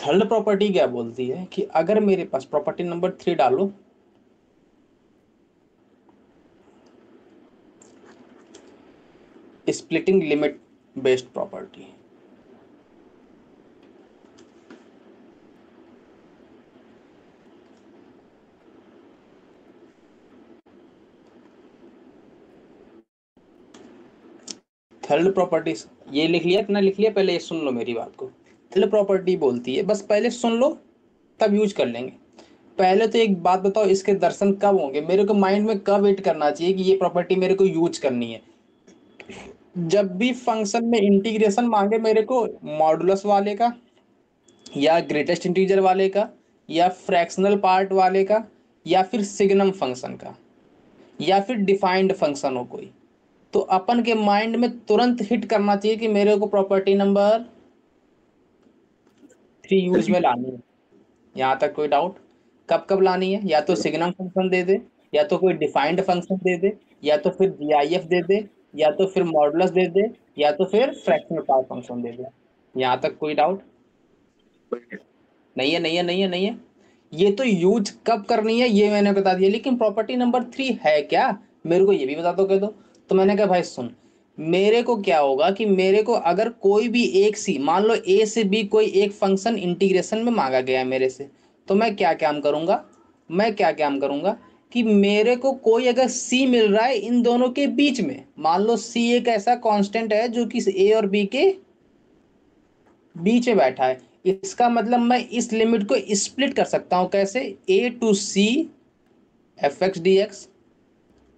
Third property क्या बोलती है कि अगर मेरे पास प्रॉपर्टी नंबर 3 डालो, splitting limit based property. Third property, ये लिख लिया, इतना लिख लिया, पहले ये सुन लो मेरी बात को। थर्ड प्रॉपर्टी बोलती है, बस पहले सुन लो तब यूज कर लेंगे। पहले तो एक बात बताओ, इसके दर्शन कब होंगे, मेरे को माइंड में कब वेट करना चाहिए कि ये प्रॉपर्टी मेरे को यूज करनी है? जब भी फंक्शन में इंटीग्रेशन मांगे मेरे को, मॉडुलस वाले का, या ग्रेटेस्ट इंटीजर वाले का, या फ्रैक्शनल पार्ट वाले का, या फिर सिग्नम फंक्शन का, या फिर डिफाइंड फंक्शन हो कोई, तो अपन के माइंड में तुरंत हिट करना चाहिए कि मेरे को प्रॉपर्टी नंबर 3 यूज में लानी है। यहाँ तक कोई डाउट? कब कब लानी है? या तो सिग्नम फंक्शन दे दे, या तो कोई डिफाइंड फंक्शन दे दे, या तो फिर जीआईएफ दे दे, या तो फिर मॉडुलस दे दे, या तो फिर फ्रैक्शनल पार्ट फंक्शन दे दे। यहाँ तक कोई डाउट? नहीं है, नहीं है, नहीं है, नहीं है। ये तो यूज कब करनी है ये मैंने बता दिया, लेकिन प्रॉपर्टी नंबर 3 है क्या, मेरे को ये भी बता दो, कह दो। तो मैंने कहा भाई सुन, मेरे को क्या होगा कि मेरे को अगर कोई भी एक सी, मान लो ए से बी कोई एक फंक्शन इंटीग्रेशन में मांगा गया है मेरे से, तो मैं क्या काम करूंगा, कि मेरे को कोई अगर सी मिल रहा है इन दोनों के बीच में, मान लो सी एक ऐसा कांस्टेंट है जो कि ए और बी के बीच में बैठा है, इसका मतलब मैं इस लिमिट को स्प्लिट कर सकता हूं कैसे, A to C F x D x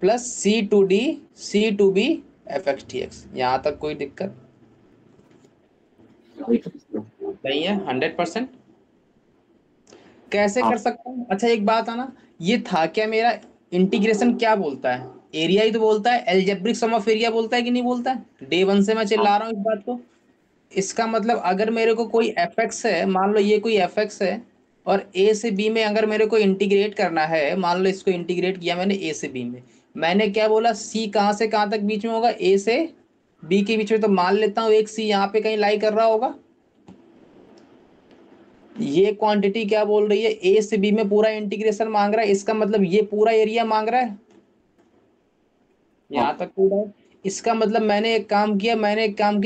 plus C to D C to B F x D x. यहां तक कोई दिक्कत नहीं है? 100%। कैसे कर सकता हूँ? अच्छा एक बात है ना, ये था क्या मेरा, इंटीग्रेशन क्या बोलता है, एरिया ही तो बोलता है, एल्जेब्रिक सम ऑफ एरिया बोलता है कि नहीं बोलता है? डे वन से मैं चिल्ला रहा हूँ इस बात को। इसका मतलब अगर मेरे को कोई एफ एक्स है, मान लो ये कोई एफ एक्स है, और ए से बी में अगर मेरे को इंटीग्रेट करना है, मान लो इसको इंटीग्रेट किया मैंने ए से बी में, मैंने क्या बोला, सी कहाँ से कहाँ तक बीच में होगा, ए से बी के बीच में, तो मान लेता हूँ एक सी यहाँ पे कहीं लाई कर रहा होगा। ये क्वांटिटी क्या बोल रही है, ए से बी में पूरा इंटीग्रेशन मांग रहा है, इसका मतलब ये पूरा एरिया मांग रहा है। यहाँ तक पूरा है। इसका मतलब मैंने एक काम किया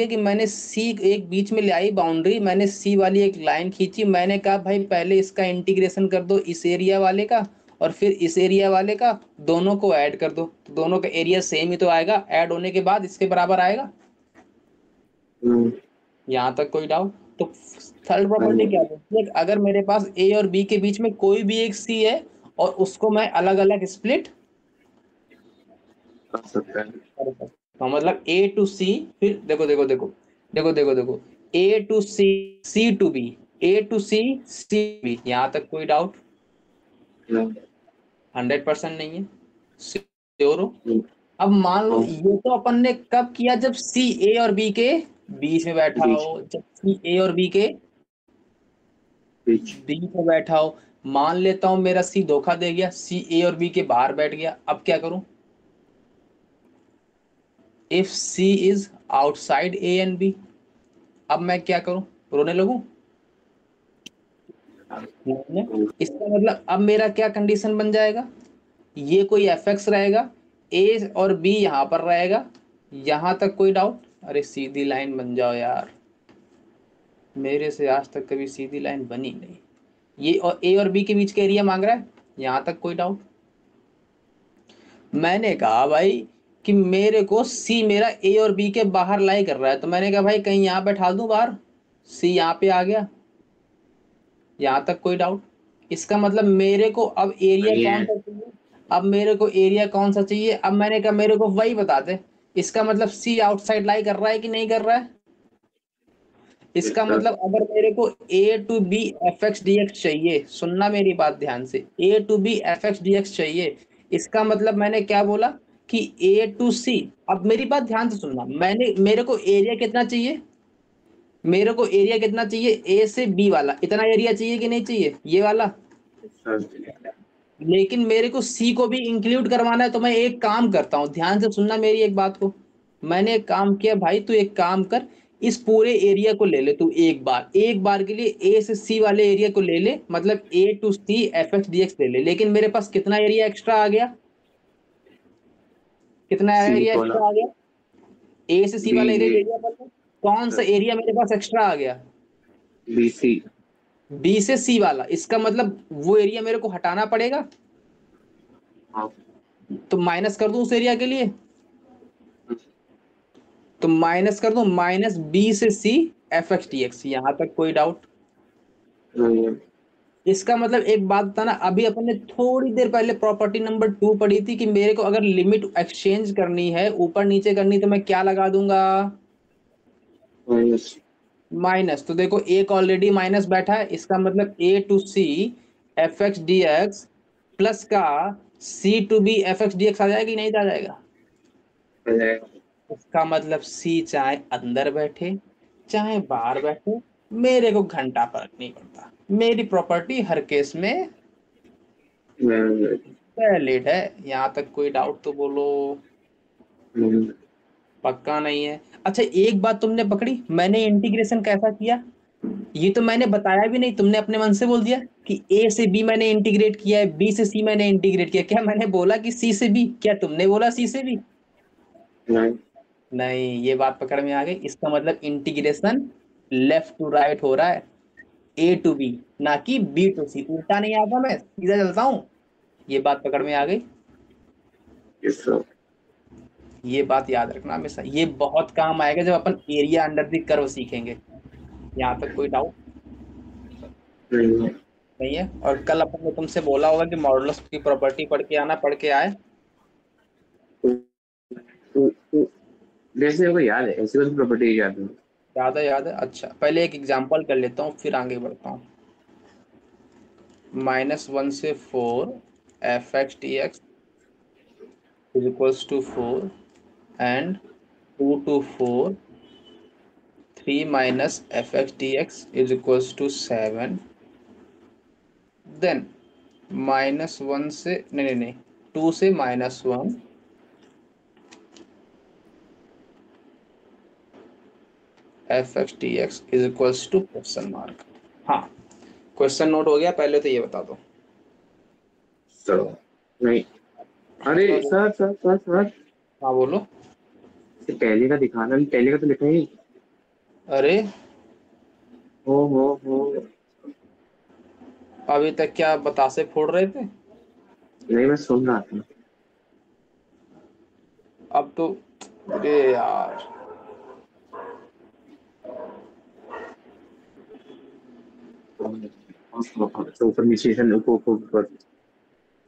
कि मैंने सी एक बीच में ले आई बाउंड्री, मैंने सी वाली एक लाइन खींची, मैंने कहा भाई पहले इसका इंटीग्रेशन कर दो इस एरिया वाले का, और फिर इस एरिया वाले का, दोनों को ऐड कर दो, तो दोनों का एरिया सेम ही तो आएगा, ऐड होने के बाद इसके बराबर आएगा। यहाँ तक कोई डाउट? तो थर्ड प्रॉपर्टी क्या बोलती है कि अगर मेरे पास ए और बी के बीच में कोई भी एक सी है, और उसको मैं अलग अलग स्प्लिट कर सकते हैं। कर सकता हूँ, मतलब ए टू सी, फिर देखो देखो देखो देखो देखो देखो, A to C C to B, A to C C B. यहाँ तक कोई डाउट? 100% नहीं है? श्योर हो? अब मान लो ये तो अपन ने कब किया, जब सी ए और बी के बीच में बैठा हो, जब सी ए और बी के बीच में बैठा हो। मान लेता हूं मेरा सी धोखा दे गया, सी ए और बी के बाहर बैठ गया, अब क्या करूं? If C is outside A and B, अब मैं क्या करूं? रोने लगूं? नहीं। इसका मतलब अब मेरा क्या कंडीशन बन जाएगा, ये कोई एफ एक्स रहेगा, ए और बी यहां पर रहेगा। यहां तक कोई डाउट? अरे सीधी लाइन बन जाओ यार, मेरे से आज तक कभी सीधी लाइन बनी नहीं। ये और ए और बी के बीच का एरिया मांग रहा है। यहां तक कोई डाउट? मैंने कहा भाई कि मेरे को सी मेरा ए और बी के बाहर लाई कर रहा है, तो मैंने कहा भाई कहीं यहाँ बैठा दूं बाहर, सी यहाँ पे आ गया। यहाँ तक कोई डाउट? इसका मतलब मेरे को अब एरिया कौन सा चाहिए, अब मेरे को एरिया कौन सा चाहिए, अब मैंने कहा मेरे को वही बता दे। इसका मतलब सी आउटसाइड लाई कर रहा है कि नहीं कर रहा है? इसका मतलब अगर मेरे को A to B F x D X चाहिए, सुनना मेरी बात ध्यान से, A to B F x D X चाहिए, इसका मतलब मैंने क्या बोला कि ए टू सी, अब मेरी बात ध्यान से सुनना, मेरे को एरिया कितना चाहिए, मेरे को एरिया कितना चाहिए, ए से बी वाला इतना एरिया चाहिए कि नहीं चाहिए, ये वाला। लेकिन मेरे को सी को भी इंक्लूड करवाना है, तो मैं एक काम करता हूँ, ध्यान से सुनना मेरी एक बात को। मैंने एक काम किया भाई, तू एक काम कर, इस पूरे एरिया को ले ले तू, एक बार के लिए ए से सी वाले एरिया को ले ले, मतलब A to C F x D X ले ले, लेकिन मेरे पास कितना एरिया एक्स्ट्रा आ गया, कितना सी एरिया वाला एक्स्ट्रा आ गया, ए से सी बी वाला एरिया ए ले लिया अपन ने। कौन सा एरिया मेरे पास एक्स्ट्रा आ गया, बी सी। बी से सी वाला, इसका मतलब वो एरिया मेरे को हटाना पड़ेगा, हाँ तो माइनस कर दूं उस एरिया के लिए, तो माइनस कर दूं माइनस बी से C F x D x, यहां तक कोई डाउट। नहीं है। इसका मतलब एक बात बताना, अभी अपन ने थोड़ी देर पहले प्रॉपर्टी नंबर 2 पढ़ी थी कि मेरे को अगर लिमिट एक्सचेंज करनी है, ऊपर नीचे करनी, तो मैं क्या लगा दूंगा, माइनस। माइनस। तो देखो एक ऑलरेडी माइनस बैठा है, इसका मतलब A to C F x D x plus का C to B F x D X आ जाएगा कि नहीं आ जाएगा, आ जाएगा। इसका मतलब सी चाहे अंदर बैठे चाहे बाहर बैठे, मेरे को घंटा फर्क नहीं पड़ता, मेरी प्रॉपर्टी हर केस में वैलिड है। यहाँ तक कोई डाउट तो बोलो, पक्का नहीं है। अच्छा एक बात तुमने पकड़ी, मैंने इंटीग्रेशन कैसा किया, ये तो मैंने बताया भी नहीं, तुमने अपने मन से बोल दिया कि ए से बी मैंने इंटीग्रेट किया है, बी से सी मैंने इंटीग्रेट किया, क्या मैंने बोला कि सी से बी, क्या तुमने बोला सी से बी, नहीं नहीं, ये बात पकड़ में आ गई। इसका मतलब इंटीग्रेशन लेफ्ट टू राइट हो रहा है, ए टू बी ना कि बी टू सी, उल्टा नहीं आता, मैं सीधा चलता हूँ, ये बात पकड़ में आ गई। Yes sir. ये बात याद रखना हमेशा, ये बहुत काम आएगा जब अपन एरिया अंडर द कर्व सीखेंगे। यहाँ तक कोई डाउट नहीं है। नहीं है। और कल अपन ने तुमसे बोला होगा कि मॉडुलस की प्रॉपर्टी पढ़ के आना, पढ़ के आए, तो जैसे मेरे को याद है, ऐसी वाली प्रॉपर्टी याद है। याद है, याद है। अच्छा पहले एक एग्जांपल कर लेता हूँ फिर आगे बढ़ता हूँ। -1 से 4 f x D x is equals to 4 and 2 to 4 3 minus f x D x is equals to 7, then -1 से नहीं 2 से -1 f x D x is equals to question mark. हाँ क्वेश्चन नोट हो गया, पहले तो ये बता दो। सर नहीं, अरे सर सर सर सर, हाँ बोलो। ये पहले का दिखाना, पहले का तो लिखा ही। अरे हो अभी तक क्या बतासे फोड़ रहे थे, नहीं, मैं सुन रहा था। अब तो, अरे यार तो ऊपर नीचे से ऊपर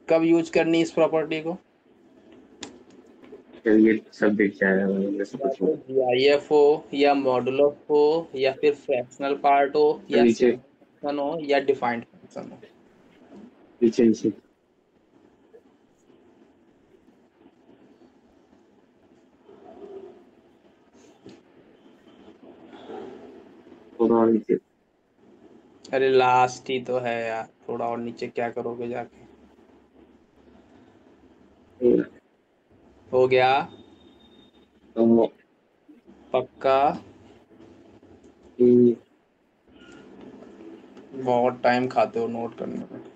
कब यूज करनी इस प्रॉपर्टी को, ये सब दिख जाएगा जैसे या कुछ तो जीआईएफ हो या मॉडुलस हो या फिर फ्रैक्शनल पार्ट हो या नीचे सिग्मा फंक्शन हो या डिफाइंड फंक्शन हो। नीचे नीचे थोड़ा और नीचे। अरे लास्ट ही तो है यार, थोड़ा और नीचे क्या करोगे जाके, हो गया तो पक्का, बहुत टाइम खाते हो नोट करने में।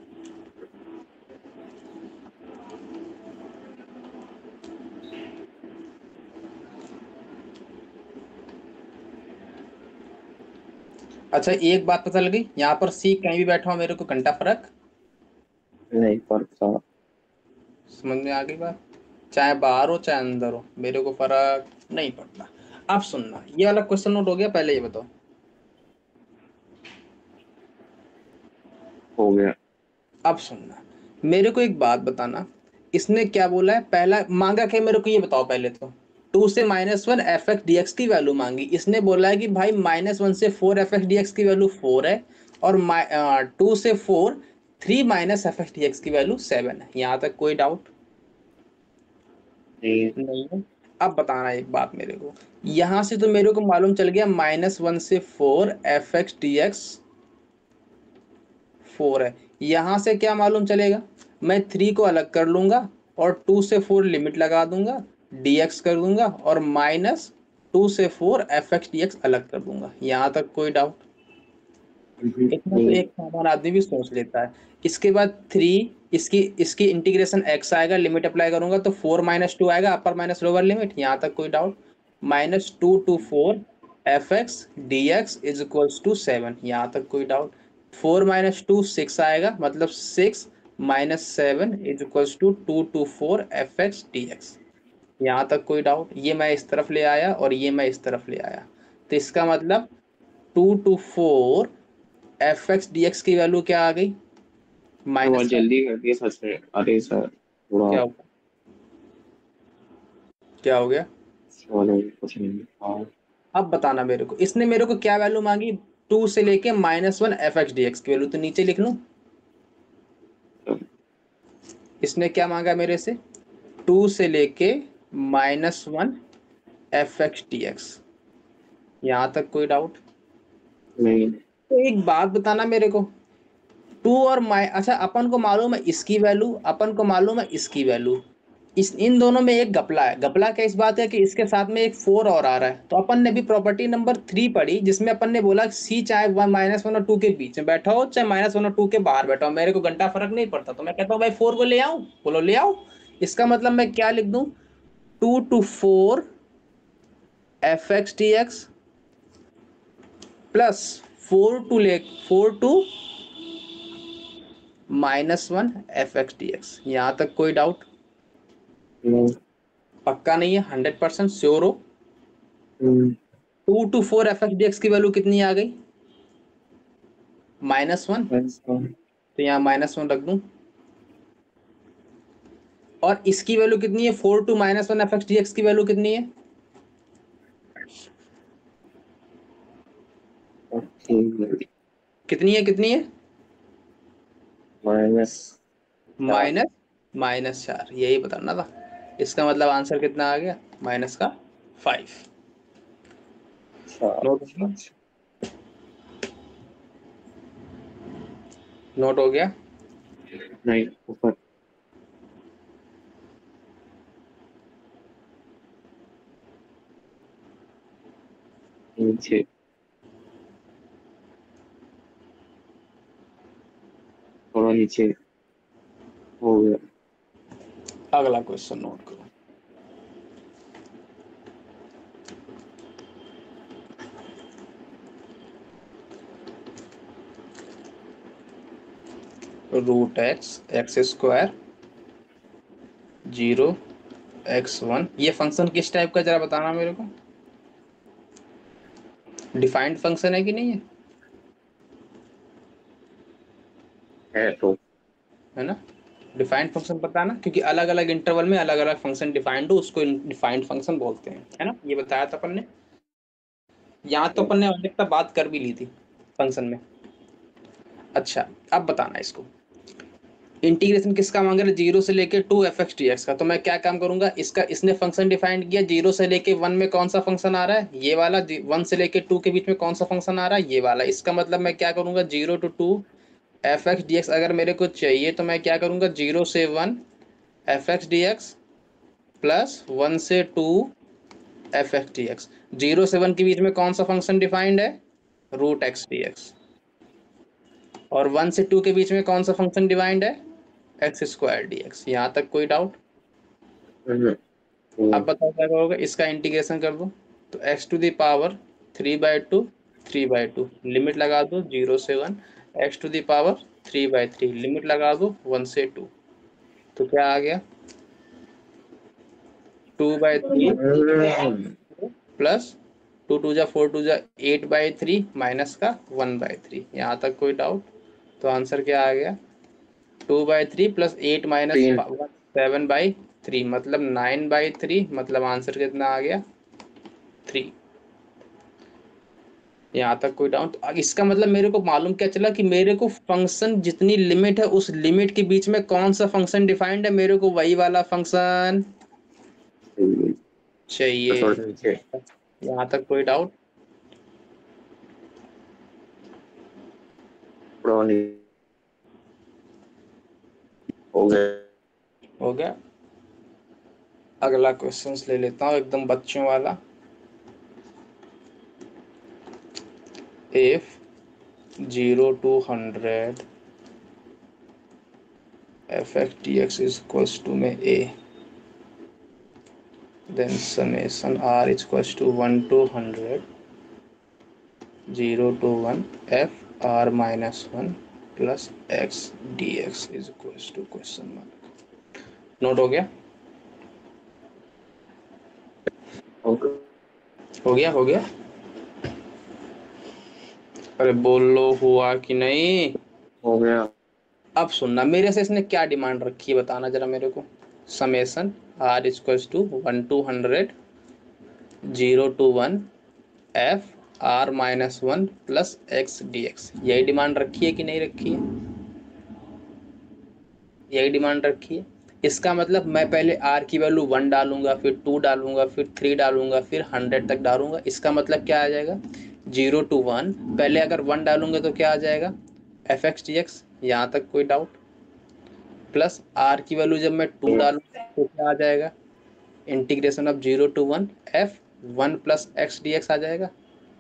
अच्छा एक बात पता लगी, यहाँ पर सी कहीं भी बैठा हो मेरे को घंटा फर्क नहीं पड़ता। समझ में आ गई बात, चाहे बाहर हो चाहे अंदर हो, मेरे को फर्क नहीं पड़ता। अब सुनना, ये वाला क्वेश्चन नोट हो गया, पहले ये बताओ। हो गया। अब सुनना, मेरे को एक बात बताना, इसने क्या बोला है, पहला मांगा क्या मेरे को ये बताओ पहले तो, 2 से -1 एफ एक्स डी एक्स की वैल्यू मांगी, इसने बोला है कि भाई -1 से 4 एफ एक्स डी एक्स की वैल्यू 4 है, और 2 से 4 3 minus f x D x की वैल्यू 7 है। यहाँ तक कोई डाउट नहीं है। अब बताना एक बात मेरे को, यहाँ से तो मेरे को मालूम चल गया -1 से 4 एफ एक्स डी एक्स 4 है, यहाँ से क्या मालूम चलेगा, मैं 3 को अलग कर लूंगा और 2 से 4 लिमिट लगा दूंगा, dx कर दूंगा और -2 2 से 4 एफ एक्स डी एक्स अलग कर दूंगा। यहाँ तक कोई डाउट? इतना तो नहीं। एक सामान्य आदमी भी सोच लेता है। इसके बाद 3, इसकी इसकी इंटीग्रेशन x आएगा, लिमिट अप्लाई करूंगा तो 4 - 2 आएगा, अपर माइनस लोअर लिमिट। यहाँ तक कोई doubt? -2 to 4 f x D x is equals to 7। यहाँ तक कोई डाउट? 4 - 2 6 आएगा, मतलब 6 - 7 is equals to 2 to 4 f x D x. यहाँ तक कोई डाउट? ये मैं इस तरफ ले आया और ये मैं इस तरफ ले आया, तो इसका मतलब 2 to 4 f x D x की वैल्यू क्या आ गई? बहुत -7। जल्दी कर दिया सच में, अरे सर थोड़ा। क्या हुआ? क्या हो गया? चलो कुछ नहीं। हाँ। अब बताना मेरे को, इसने मेरे को क्या वैल्यू मांगी? 2 से लेके -1 एफ एक्स डी एक्स की वैल्यू, तो नीचे लिख लूं। इसने क्या मांगा मेरे से? 2 से लेके -1 एफ एक्स डी एक्स। यहाँ तक कोई डाउट? नहीं। तो एक बात बताना मेरे को, 2 और अच्छा, अपन को मालूम है इसकी वैल्यू, अपन को मालूम है इसकी वैल्यू, इस इन दोनों में एक घपला है। घपला क्या इस बात है कि इसके साथ में एक 4 और आ रहा है। तो अपन ने भी प्रॉपर्टी नंबर 3 पढ़ी, जिसमें अपन ने बोला सी चाहे -1 और 2 के बीच में बैठा हो, चाहे -1 और 2 के बाहर बैठा हो, मेरे को घंटा फर्क नहीं पड़ता। तो मैं कहता हूँ भाई 4 को ले आओ, बोलो ले आओ। इसका मतलब मैं क्या लिख दूं? 2 to 4 f x D x plus 4 to -1 f x D x. यहाँ तक कोई डाउट? नहीं। पक्का नहीं है? 100% श्योर हो? 2 to 4 f x D x की वैल्यू कितनी आ गई? -1। तो यहाँ -1 रख दूं। और इसकी वैल्यू कितनी है? 4 to -1 f x D x की वैल्यू कितनी है? कितनी है? कितनी है? माइनस -4। यही बताना था। इसका मतलब आंसर कितना आ गया? -5। नोट हो गया? नोट हो गया? नहीं ऊपर नीचे थोड़ा नीचे हो गया। अगला क्वेश्चन नोट करो। √x² 0 x1, ये फंक्शन किस टाइप का जरा बताना मेरे को। डिफाइंड फंक्शन है कि नहीं है? है तो है ना? डिफाइंड फंक्शन बताना, क्योंकि अलग अलग इंटरवल में अलग अलग फंक्शन डिफाइंड हो, उसको डिफाइंड फंक्शन बोलते हैं, है ना? ये बताया था अपन ने। यहाँ तो अपन ने अधिकता बात कर भी ली थी फंक्शन में। अच्छा, अब बताना इसको, इंटीग्रेशन किसका मांग रहा है? 0 से लेके 2 एफ एक्स डी एक्स का। तो मैं क्या काम करूंगा, इसका इसने फंक्शन डिफाइंड किया, 0 से लेके 1 में कौन सा फंक्शन आ रहा है? ये वाला। 1 से लेके 2 के बीच में कौन सा फंक्शन आ रहा है? ये वाला। इसका मतलब मैं क्या करूंगा, 0 to 2 F x D x अगर मेरे को चाहिए तो मैं क्या करूंगा, 0 से 1 f x D x plus 1 से 2 एफ एक्स डी एक्स। 0 से 1 के बीच में कौन सा फंक्शन डिफाइंड है? √x/dx। और 1 से 2 के बीच में कौन सा फंक्शन डिफाइंड है? x²dx। यहाँ तक कोई डाउट? अब बताओ क्या करोगे, इसका इंटीग्रेशन कर दो। तो x⁻³ 3/2 लिमिट लगा दो 0 से 1, x⁻³ लिमिट लगा दो 1 से 2। तो क्या आ गया? 2/3 प्लस 2 × 2 = 4 2 = 8/3 माइनस का 1/3। यहाँ तक कोई डाउट? तो आंसर क्या आ गया? 2/3 प्लस 8 माइनस 7/3 मतलब 9/3। मतलब आंसर कितना आ गया? 3। यहाँ तक कोई डाउट? अब इसका मतलब मेरे को मालूम क्या चला कि मेरे को फंक्शन जितनी लिमिट है उस लिमिट के बीच में कौन सा फंक्शन डिफाइंड है, मेरे को वही वाला फंक्शन चाहिए। थोड़ा नीचे यहाँ तक कोई डाउट? थोड़ा नीचे हो गया। हो गया। अगला क्वेश्चन ले लेता हूँ, एकदम बच्चों वाला। If 0 to 100 f(x) is equals to में a, then summation r is equals to 1 to 100 0 to 1 f r minus 1 plus x dx is equals to question mark. Note हो गया? ओके, हो गया? हो गया? अरे बोल लो हुआ कि नहीं? हो गया। अब सुनना, मेरे से इसने क्या डिमांड रखी है बताना जरा मेरे को। Summation r equals to 1 to 100 0 to 1 f r minus 1 plus x dx, यही डिमांड रखी है कि नहीं रखी है? यही डिमांड रखी है। इसका मतलब मैं पहले r की वैल्यू 1 डालूंगा, फिर 2 डालूंगा, फिर 3 डालूंगा, फिर 100 तक डालूंगा। इसका मतलब क्या आ जाएगा? 0 to 1, पहले अगर 1 डालूंगे तो क्या आ जाएगा? fx dx। यहाँ तक कोई डाउट? प्लस r की वैल्यू जब मैं 2 डालूंगा तो क्या आ जाएगा? Integration of 0 to 1 f 1 plus X D X आ जाएगा।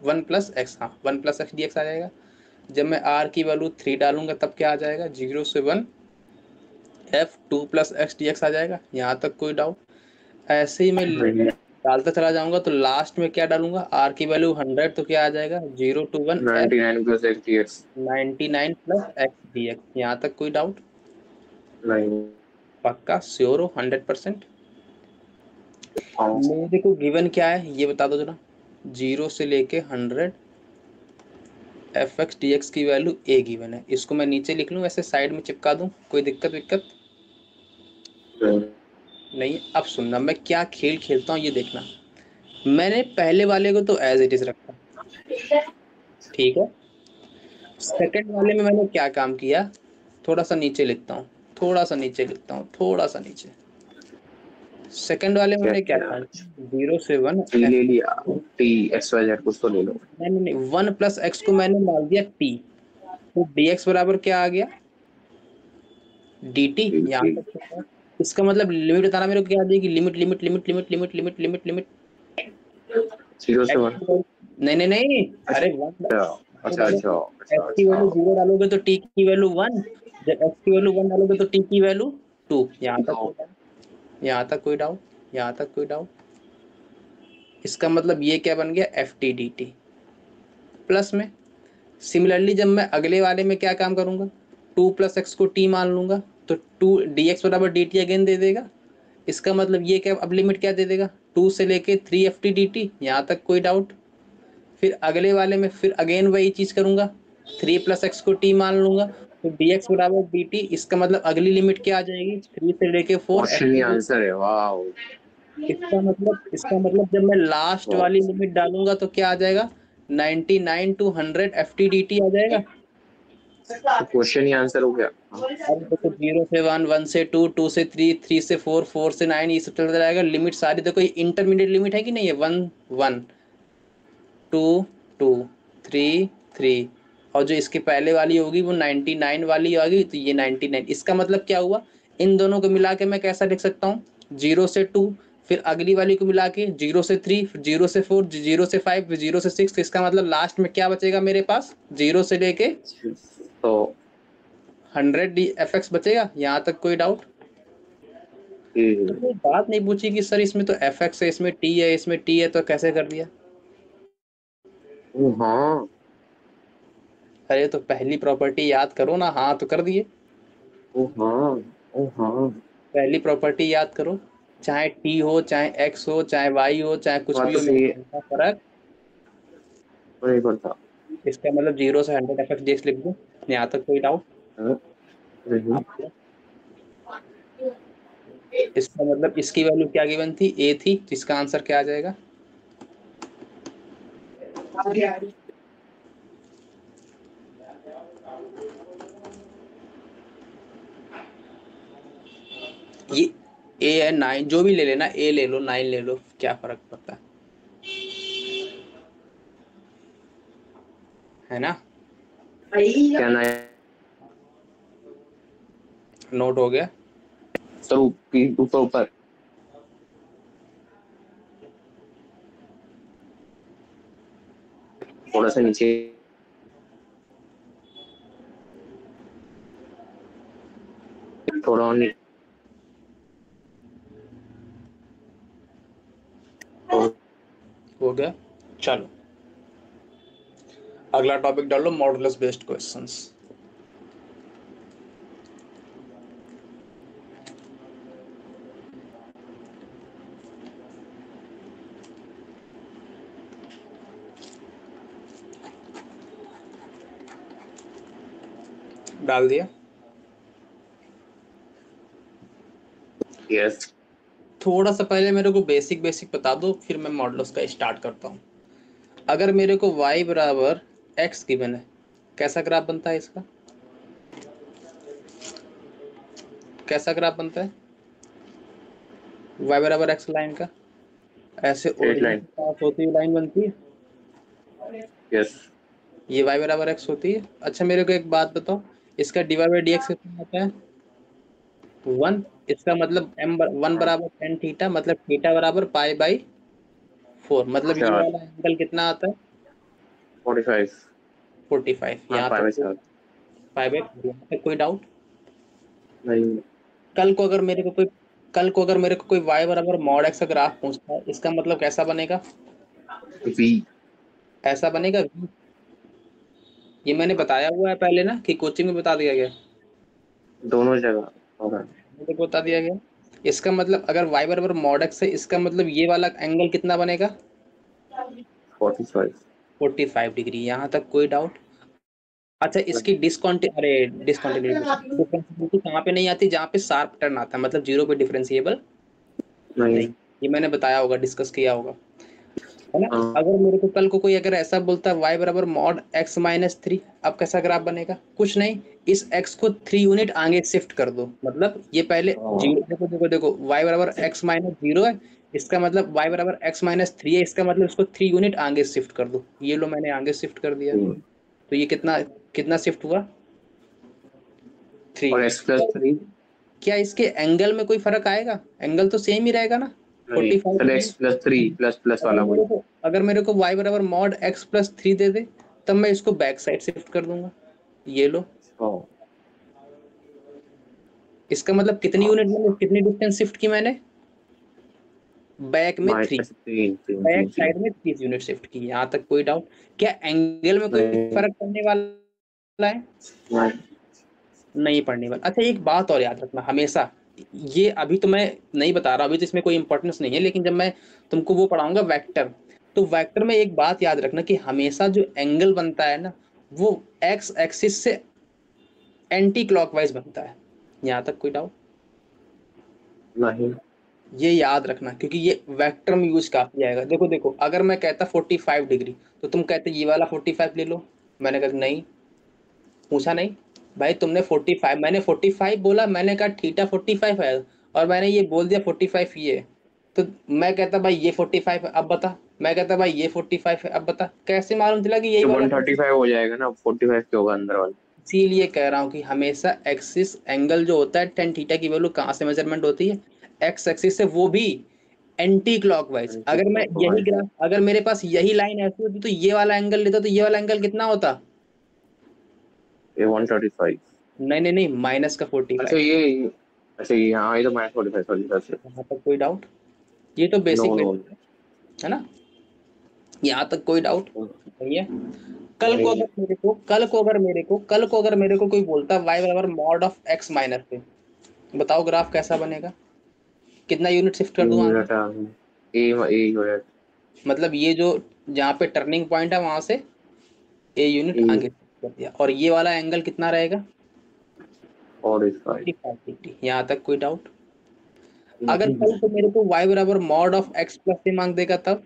1 प्लस एक्स, हाँ 1 प्लस एक्स डी एक्स आ जाएगा। जब मैं r की वैल्यू 3 डालूंगा तब क्या आ जाएगा? 0 से 1 f 2 plus X D X आ जाएगा। यहाँ तक कोई डाउट? ऐसे ही मैं डालता चला जाऊंगा तो लास्ट में क्या डालूंगा? r की वैल्यू 100 तो क्या आ जाएगा? 0 to 1 f 99 plus X D x. 99 plus X D x. यहाँ तक कोई डाउट? नहीं। पक्का श्योर हो 100%? हाँ। मेरे को गिवन क्या है ये बता दो जरा। 0 से लेके 100 एफ एक्स डी एक्स की वैल्यू ए गिवन है। इसको मैं नीचे लिख लूँ, ऐसे साइड में चिपका दूँ, कोई दिक्कत विक्कत नहीं? अब सुनना मैं क्या खेल खेलता हूँ ये देखना। मैंने पहले वाले को तो एज इट इज रखा, ठीक है। सेकंड वाले में मैंने क्या काम किया? थोड़ा सा नीचे लिखता हूँ, थोड़ा सा नीचे लिखता हूँ, थोड़ा सा नीचे। सेकंड वाले में मैंने क्या काम किया? 0 से 1 टी ले लिया, टी एक्स वाई जेड कुछ तो ले लो। नहीं, 1 प्लस एक्स को मैंने डाल दिया टी, तो डी एक्स बराबर क्या आ गया? D T. यहाँ तक इसका मतलब लिमिट बताना मेरे को, क्या आ जाएगी? Limit limit limit limit limit limit limit limit 0 से 1। नहीं नहीं नहीं, अरे अच्छा अच्छा अच्छा एक्स की अच्छा। वैल्यू 0 डालोगे तो टी की वैल्यू 1, जब एक्स की वैल्यू 1 डालोगे तो टी की वैल्यू 2। यहाँ तक कोई डाउट? यहाँ तक कोई डाउट? यहाँ तक कोई डाउट? इसका मतलब ये क्या बन गया? F T D T plus में। सिमिलरली जब मैं अगले वाले में क्या काम करूंगा? 2 प्लस एक्स को टी मान लूंगा तो 2 डी एक्स बराबर डी टी अगेन दे देगा। इसका मतलब ये क्या, अब लिमिट क्या दे देगा? 2 से लेके 3 एफ टी डी टी। यहाँ तक कोई डाउट? फिर अगले वाले में फिर अगेन वही चीज करूंगा, 3 प्लस एक्स को टी मान लूंगा तो डी एक्स बराबर डी टी। इसका मतलब अगली लिमिट क्या आ जाएगी? 3 से लेके 4 एफ क्वेश्चन ही टी डी। आंसर है, वाह। इसका मतलब जब मैं लास्ट वाली लिमिट डालूंगा तो क्या आ जाएगा? 99 to 100 F T D T आ जाएगा। तो क्वेश्चन ही आंसर हो गया। अब देखो 0 से 1, 1 से 2, 2 से 3, 3 से 4, 4 से 9, ये सब चलता रहेगा। लिमिट सारी देखो, ये इंटरमीडिएट लिमिट है कि नहीं है? 1 1 2 2 3 3, और जो इसके पहले वाली होगी वो 99 वाली होगी, तो ये 99। इसका मतलब क्या हुआ? इन दोनों को मिला के मैं कैसा लिख सकता हूँ? 0 से 2, फिर अगली वाली को मिला के 0 से 3, फिर 0 से 4, 0 से 5, फिर 0 से 6। तो इसका मतलब लास्ट में क्या बचेगा मेरे पास? 0 से लेके तो 100 डी एफ एक्स बचेगा। यहाँ तक कोई डाउट? तो बात नहीं पूछी कि सर इसमें तो एफ एक्स है, इसमें टी है, इसमें टी है, तो कैसे कर दिया? हाँ। अरे तो पहली प्रॉपर्टी याद करो ना। हाँ तो कर दिए। ओ हाँ। ओ हाँ। पहली प्रॉपर्टी याद करो, चाहे टी हो, चाहे एक्स हो, चाहे वाई हो, चाहे कुछ बात भी तो हो, सही है, इनका फर्क। नहीं पड़ता। इसका मतलब 0 से 100 एफ एक्स डी एक्स लिख दो। यहाँ तक कोई डाउट? हाँ, नहीं। इसका मतलब इसकी वैल्यू क्या गिवन थी? ए थी। तो इसका आंसर क्या आ जाएगा? ये ए है 9, जो भी ले लेना, ए ले लो 9 ले लो, क्या फर्क पड़ता है ना? क्या ना है? नोट हो गया? सर ऊपर ऊपर थोड़ा सा नीचे। थोड़ा और हो गया। चलो अगला टॉपिक डालो, मॉडुलस बेस्ड क्वेश्चंस। डाल दिया। यस। थोड़ा सा पहले मेरे को बेसिक बेसिक बता दो, फिर मैं मॉडुलस का स्टार्ट करता हूँ। अगर मेरे को y बराबर x गिवन है, कैसा ग्राफ बनता है इसका? कैसा ग्राफ बनता है y बराबर x लाइन का? ऐसे स्ट्रेट ओरिजिन लाइन। के पास होती हुई लाइन बनती है, यस। ये y बराबर x होती है। अच्छा मेरे को एक बात बताओ, इसका dy बाई डी एक्स कितना होता है? 1। इसका मतलब वन बराबर टेन थीटा, मतलब थीटा बराबर पाई बाई 4, मतलब ये 4। वाला एंगल कितना आता है? 45। 45। हाँ यहाँ 5 तक बाई कोई 7। पाई बाई 4, यहाँ तक कोई डाउट? नहीं। कल को अगर मेरे को कोई कल को अगर मेरे को कोई y बराबर मॉड x का ग्राफ पूछता है, इसका मतलब कैसा बनेगा? वी। ऐसा बनेगा v। ये मैंने बताया हुआ है पहले ना, कि कोचिंग में बता दिया गया, दोनों जगह होगा। मेरे को बता दिया गया। इसका मतलब अगर y बराबर मॉड x है, इसका मतलब ये वाला एंगल कितना बनेगा? 45। 45 डिग्री। यहाँ तक कोई डाउट? अच्छा इसकी डिफरेंशिएबिलिटी कहाँ पे नहीं आती? जहाँ पे शार्प टर्न आता है, मतलब जीरो पे डिफरेंशिएबल नहीं। नहीं। ये मैंने बताया होगा, डिस्कस किया होगा, है ना। हाँ। अगर मेरे को कल को कोई अगर ऐसा बोलता है y बराबर मॉड x माइनस 3, अब कैसा ग्राफ बनेगा? कुछ नहीं, इस x को 3 यूनिट आगे शिफ्ट कर दो, मतलब ये पहले जीरो, देखो देखो देखो, y बराबर x माइनस 0 है, इसका मतलब y बराबर x माइनस 3 है, इसका मतलब इसको 3 यूनिट आगे शिफ्ट कर दो। ये लो मैंने आगे शिफ्ट कर दिया, तो ये कितना कितना शिफ्ट हुआ? 3। और x+3। क्या इसके एंगल में कोई फर्क आएगा? एंगल तो सेम ही रहेगा ना, नहीं 45 चल डिग्री। x+3 प्लस प्लस अगर वाला कोई। मेरे को अगर मेरे को y बराबर मॉड x प्लस 3 दे दे, तब मैं इसको बैक साइड शिफ्ट कर दूंगा। ये लो, हाँ। इसका मतलब कितनी यूनिट में कितनी डिस्टेंस शिफ्ट की मैंने? बैक में 3, -3 3 बैक 3 3। साइड में 30 यूनिट शिफ्ट की। यहाँ तक कोई डाउट? क्या एंगल में कोई नहीं। फर्क पड़ने वाला है? नहीं। नहीं पड़ने वाला। अच्छा एक बात और याद रखना हमेशा, ये अभी तो मैं नहीं बता रहा, अभी तो इसमें कोई इंपॉर्टेंस नहीं है, लेकिन जब मैं तुमको वो पढ़ाऊंगा वेक्टर, तो वेक्टर में एक बात याद रखना कि हमेशा जो एंगल बनता है ना, वो एक्स एक्सिस से एंटी क्लॉकवाइज बनता है। यहाँ तक कोई डाउट? नहीं। ये याद रखना, क्योंकि ये वेक्टर में यूज काफी आएगा। देखो देखो, अगर मैं कहता 45 डिग्री, तो तुम कहते ये वाला 45 ले लो, मैंने कहा नहीं, पूछा नहीं भाई तुमने 45, मैंने 45 बोला, मैंने कहा थीटा 45 है, और मैंने ये बोल दिया 45 ये, तो मैं कहता भाई ये 45 है, अब बता। मैं कहता भाई ये 45 है, अब बता, कैसे मालूम चला कि यही तो वाला 135 हो जाएगा ना, 45 के होगा अंदर वाला। इसीलिए कह रहा हूँ कि हमेशा एक्सिस एंगल जो होता है, टेन थीटा की वैल्यू कहाँ से मेजरमेंट होती है? एक्स एक्सिस से, वो भी एंटी क्लॉकवाइज। एंटी अगर मैं यही क्लॉकवाइज। ग्राफ, अगर मेरे पास यही लाइन ऐसी होती तो ये वाला एंगल लेता, तो ये वाला एंगल कितना होता? ये 135। नहीं नहीं नहीं, माइनस का अच्छा 45। ये। अच्छा ये हाँ, ये तो -45 सॉरी सर। यहाँ तक कोई डाउट? ये तो नो बेसिक नो। बेसिक है ना, यहाँ तक कोई डाउट नहीं है। नहीं। कल को अगर मेरे को कोई बोलता है y बराबर मॉड ऑफ x माइनस से, बताओ ग्राफ कैसा बनेगा? कितना यूनिट शिफ्ट कर 3 दूं आगे? मिनट ए हो जाएगा। मतलब ये जो जहाँ पे टर्निंग पॉइंट है, वहां से a यूनिट ए आगे shift कर दिया, और ये वाला एंगल कितना रहेगा? 45। 45 डिग्री। यहाँ तक कोई डाउट? अगर कल को मेरे को y बराबर मॉड ऑफ x प्लस से मांग देगा, तब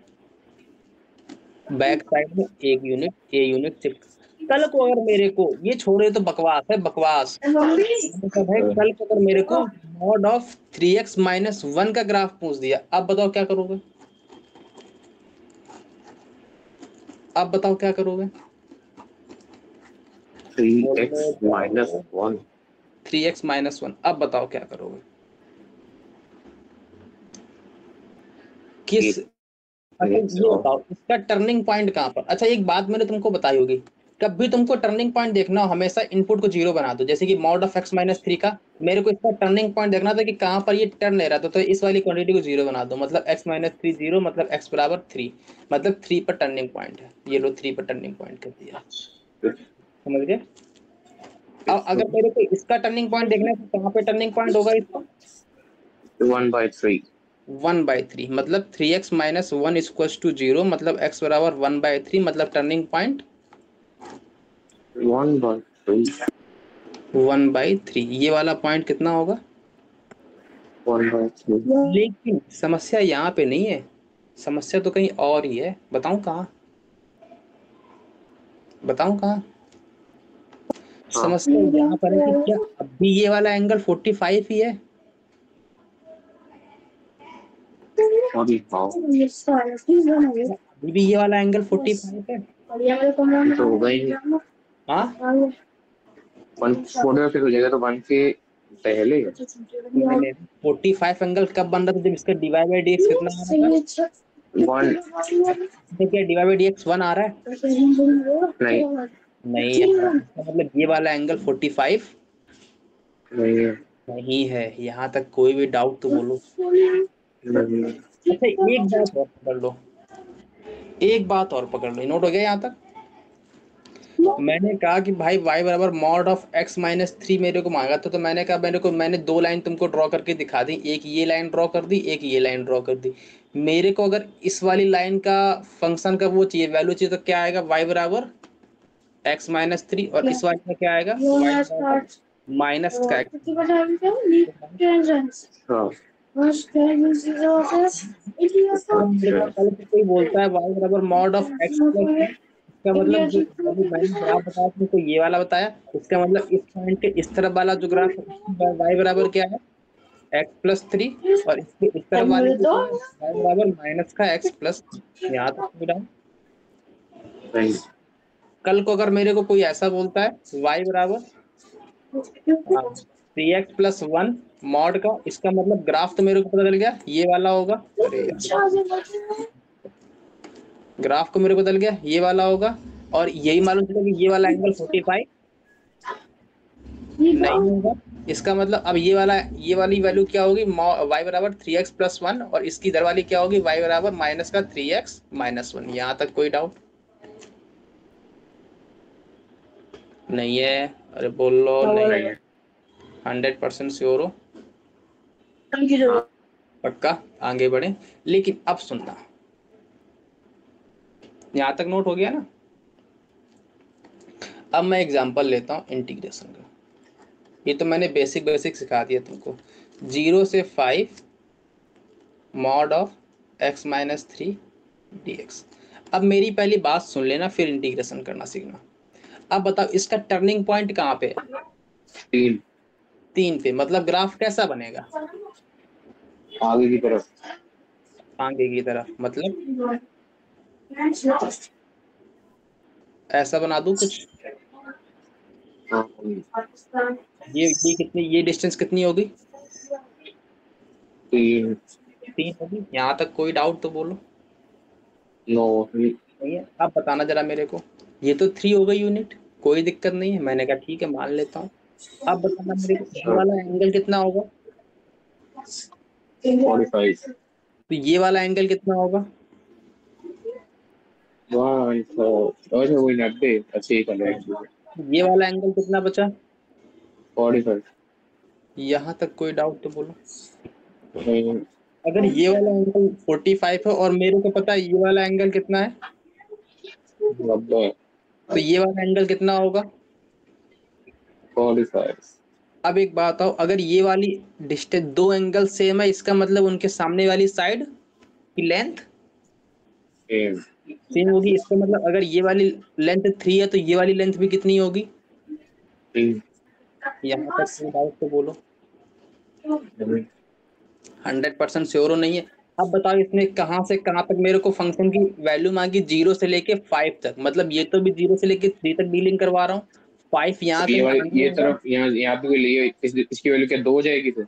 बैक साइड में एक यूनिट ए यूनिट शिफ्ट। कल को अगर मेरे को, ये छोड़े तो बकवास है बकवास, मतलब है, कल को अगर मेरे को मॉड ऑफ 3x-1 का ग्राफ पूछ दिया, अब बताओ क्या करोगे? अब बताओ क्या करोगे? 3x-1। 3x-1, अब बताओ क्या करोगे? किस, एक अच्छा एक ये बताओ इसका टर्निंग पॉइंट कहाँ पर? अच्छा एक बात मैंने तुमको बताई होगी, कभी तुमको टर्निंग पॉइंट देखना हो हमेशा इनपुट को 0 बना दो, जैसे कि मॉड ऑफ x माइनस 3 का मेरे को इसका टर्निंग पॉइंट देखना था कि कहाँ पर ये टर्न ले रहा था, तो इस वाली क्वांटिटी को 0 बना दो, मतलब x माइनस 3 0, मतलब x बराबर 3, मतलब 3 पर टर्निंग पॉइंट है, ये लो 3 पर टर्निंग पॉइंट कर दिया, समझ गए। अब अगर मेरे को इसका टर्निंग पॉइंट देखना है तो कहाँ पे टर्निंग पॉइंट होगा इसका, 1/3 1/3, मतलब 3x माइनस 1 इक्वल्स टू 0, मतलब x बराबर 1/3, मतलब टर्निंग पॉइंट 1/3 1/3, ये वाला पॉइंट कितना होगा। 1/3 लेकिन समस्या यहाँ पे नहीं है, समस्या तो कहीं और ही है, बताऊं कहाँ, बताऊं कहाँ। हाँ समस्या यहाँ पर है कि क्या अभी ये वाला एंगल 45 ही है, अभी हाँ अभी भी ये वाला एंगल 45 है। तो होगा ही नहीं। हाँ 1 हो जाएगा तो 1 के पहले है। 45 एंगल कब बन रहा था, जब इसका dy बाई dx कितना आ रहा था, 1 तो क्या dy बाई dx 1 आ रहा है, नहीं नहीं है, इसका मतलब ये वाला एंगल 45 नहीं है नहीं है। यहाँ तक कोई भी डाउट तो बोलो। नहीं। अच्छा एक बात और पकड़ लो, एक बात और पकड़ लो, नोट हो गया यहाँ तक। मैंने कहा कि भाई y बराबर मॉड ऑफ x माइनस 3 मेरे को मांगा था, तो मैंने कहा मैंने दो लाइन तुमको ड्रॉ करके दिखा दी, एक ये लाइन ड्रॉ कर दी, एक ये लाइन ड्रॉ कर दी। मेरे को अगर इस वाली लाइन का फंक्शन का वो चाहिए, वैल्यू चाहिए, तो क्या आएगा, y बराबर x माइनस 3, और इस वाली का क्या आएगा, y बराबर माइनस का x। हाँ मेरे को कल कोई बोलता है y बराबर मॉड ऑफ x प्लस 3, इसका मतलब जो अभी मैंने ग्राफ बताया तुमको ये वाला बताया, इसका मतलब इस पॉइंट के इस तरफ वाला जो ग्राफ है y बराबर क्या है, x प्लस 3, और इसके इस तरफ वाले को y बराबर माइनस का x प्लस, यहाँ तक पूरा। नहीं कल को अगर मेरे को कोई ऐसा बोलता है y बराबर 3x प्लस 1 मॉड का, इसका मतलब ग्राफ तो मेरे को पता चल गया ये वाला होगा, अरे यार ग्राफ को मेरे को बदल गया ये वाला होगा, और यही मालूम चला कि ये वाला एंगल 45 नहीं होगा। इसका मतलब अब ये वाली वैल्यू क्या होगी, y बराबर 3x प्लस 1, और इसकी इधर वाली क्या होगी, y बराबर माइनस का 3x माइनस 1। यहाँ तक कोई डाउट नहीं है, अरे बोल लो नहीं है, 100% श्योर हो, पक्का, आगे बढ़े। लेकिन अब सुनना, यहाँ तक नोट हो गया ना। अब मैं एग्जांपल लेता हूँ इंटीग्रेशन का, ये तो मैंने बेसिक सिखा दिया तुमको, 0 से 5 mod of x minus 3 dx। अब मेरी पहली बात सुन लेना, फिर इंटीग्रेशन करना सीखना। अब बताओ इसका टर्निंग पॉइंट कहाँ पे है, 3 3 पे, मतलब ग्राफ कैसा बनेगा, आगे की तरफ। आगे की तरफ, मतलब ऐसा बना दूं कुछ, हाँ ये कितनी, ये डिस्टेंस कितनी होगी, 3 3 होगी। यहाँ तक कोई डाउट तो बोलो 9 नहीं है। अब बताना जरा मेरे को, ये तो 3 हो गई यूनिट, कोई दिक्कत नहीं है, मैंने कहा ठीक है मान लेता हूँ। अब बताना मेरे को ये वाला एंगल कितना होगा, 45 तो ये वाला एंगल कितना होगा, 1 अच्छा वही 90 अच्छी कर रहे हैं। ये वाला एंगल कितना बचा, 45 यहाँ तक कोई डाउट तो बोलो। नहीं अगर ये वाला एंगल 45 है और मेरे को पता है ये वाला एंगल कितना है, 90 तो ये वाला एंगल कितना होगा। 45 अब एक बात आओ, अगर ये वाली डिस्टेंस, दो एंगल सेम है, इसका मतलब उनके सामने वाली साइड की लेंथ सेम सेम होगी, इसका मतलब अगर ये वाली लेंथ 3 है तो ये वाली लेंथ भी कितनी होगी, 3 यहाँ तक कोई डाउट तो बोलो। 100% श्योर हो नहीं है। अब बताओ इसने कहाँ से कहाँ तक मेरे को फंक्शन की वैल्यू मांगी, 0 से लेके 5 तक, मतलब ये तो भी 0 से लेके 3 तक डीलिंग करवा रहा हूँ, 5 यहाँ ये से वाली आगे ये होगा। तरफ यहाँ पे लिए इसकी वैल्यू क्या 2 हो जाएगी फिर।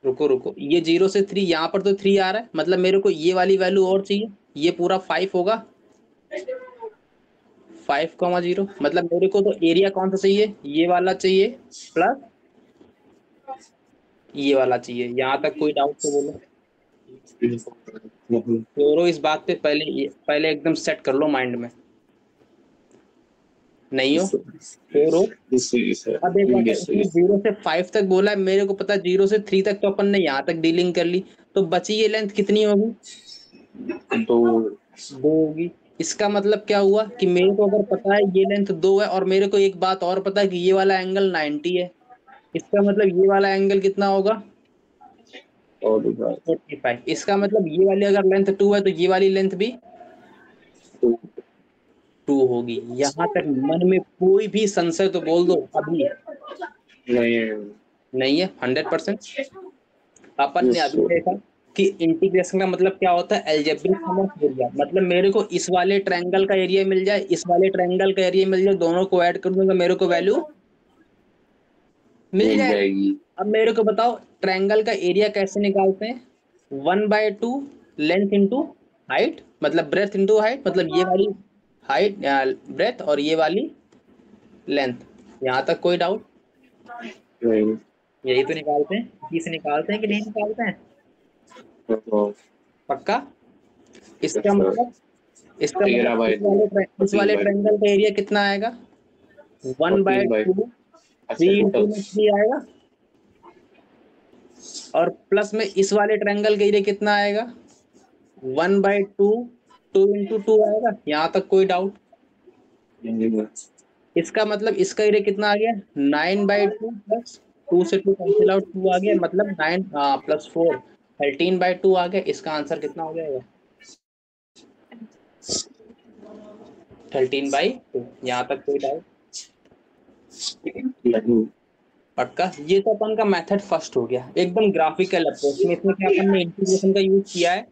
रुको रुको, ये 0 से 3, यहाँ पर तो 3 आ रहा है, मतलब मेरे को ये वाली वैल्यू और चाहिए, ये पूरा 5 होगा, 5,0 मतलब मेरे को तो एरिया कौन सा चाहिए, ये वाला चाहिए प्लस ये वाला चाहिए। यहाँ तक कोई डाउट तो बोलो। तो इस बात पे पहले एकदम सेट कर लो माइंड में, नहीं हो तो अब एक बात है, इसमें 0 से 5 तक बोला है, मेरे को पता है 0 से 3 तक तो अपन ने यहाँ तक डीलिंग कर ली, तो बची ये लेंथ कितनी होगी, तो 2 होगी। इसका मतलब क्या हुआ कि मेरे को अगर पता है ये लेंथ 2 है, और मेरे को एक बात और पता है कि ये वाला एंगल 90 है, इसका मतलब ये वाला एंगल कितना होगा, 45। इसका मतलब ये वाली अगर लेंथ 2 है तो ये वाली लेंथ भी 2 होगी। यहाँ तक मन में कोई भी संशय तो बोल दो अभी। नहीं है 100%। अपन ने अभी देखा कि इंटीग्रेशन का मतलब क्या होता है, अलजेब्रिक सम ऑफ एरिया। मतलब मेरे को इस वाले ट्रायंगल का एरिया मिल जाए, इस वाले ट्रायंगल का एरिया मिल जाए, दोनों को ऐड कर दूंगा, मेरे को वैल्यू मिल जाएगी। अब मेरे को बताओ ट्रायंगल का एरिया कैसे निकालते हैं, 1/2 लेंथ इंटू हाइट, मतलब ब्रेथ इंटू हाइट, मतलब ये वाली हाइट ब्रेथ और ये वाली लेंथ। यहाँ तक कोई डाउट, यही तो निकालते हैं, इसी से निकालते हैं कि नहीं निकालते हैं, पक्का। इसका मतलब इस वाले ट्रायंगल का एरिया कितना आएगा, 1/2 3 × 3 आएगा, और प्लस में इस वाले ट्रायंगल का एरिया कितना आएगा, 1/2 2 × 2 आएगा। यहाँ तक कोई डाउट, इसका मतलब इसका एरिया कितना आ गया, 9/2 प्लस 2 से 2 कैंसिल आउट, 2 आ गया, मतलब 9 + 4 13/2 आ गया। इसका आंसर कितना हो जाएगा, 13/2। यहाँ तक कोई डाउट, पक्का। ये तो अपन का मेथड फर्स्ट हो गया, एकदम ग्राफिकल अप्रोच में। इसमें क्या अपन ने इंटीग्रेशन का यूज किया है,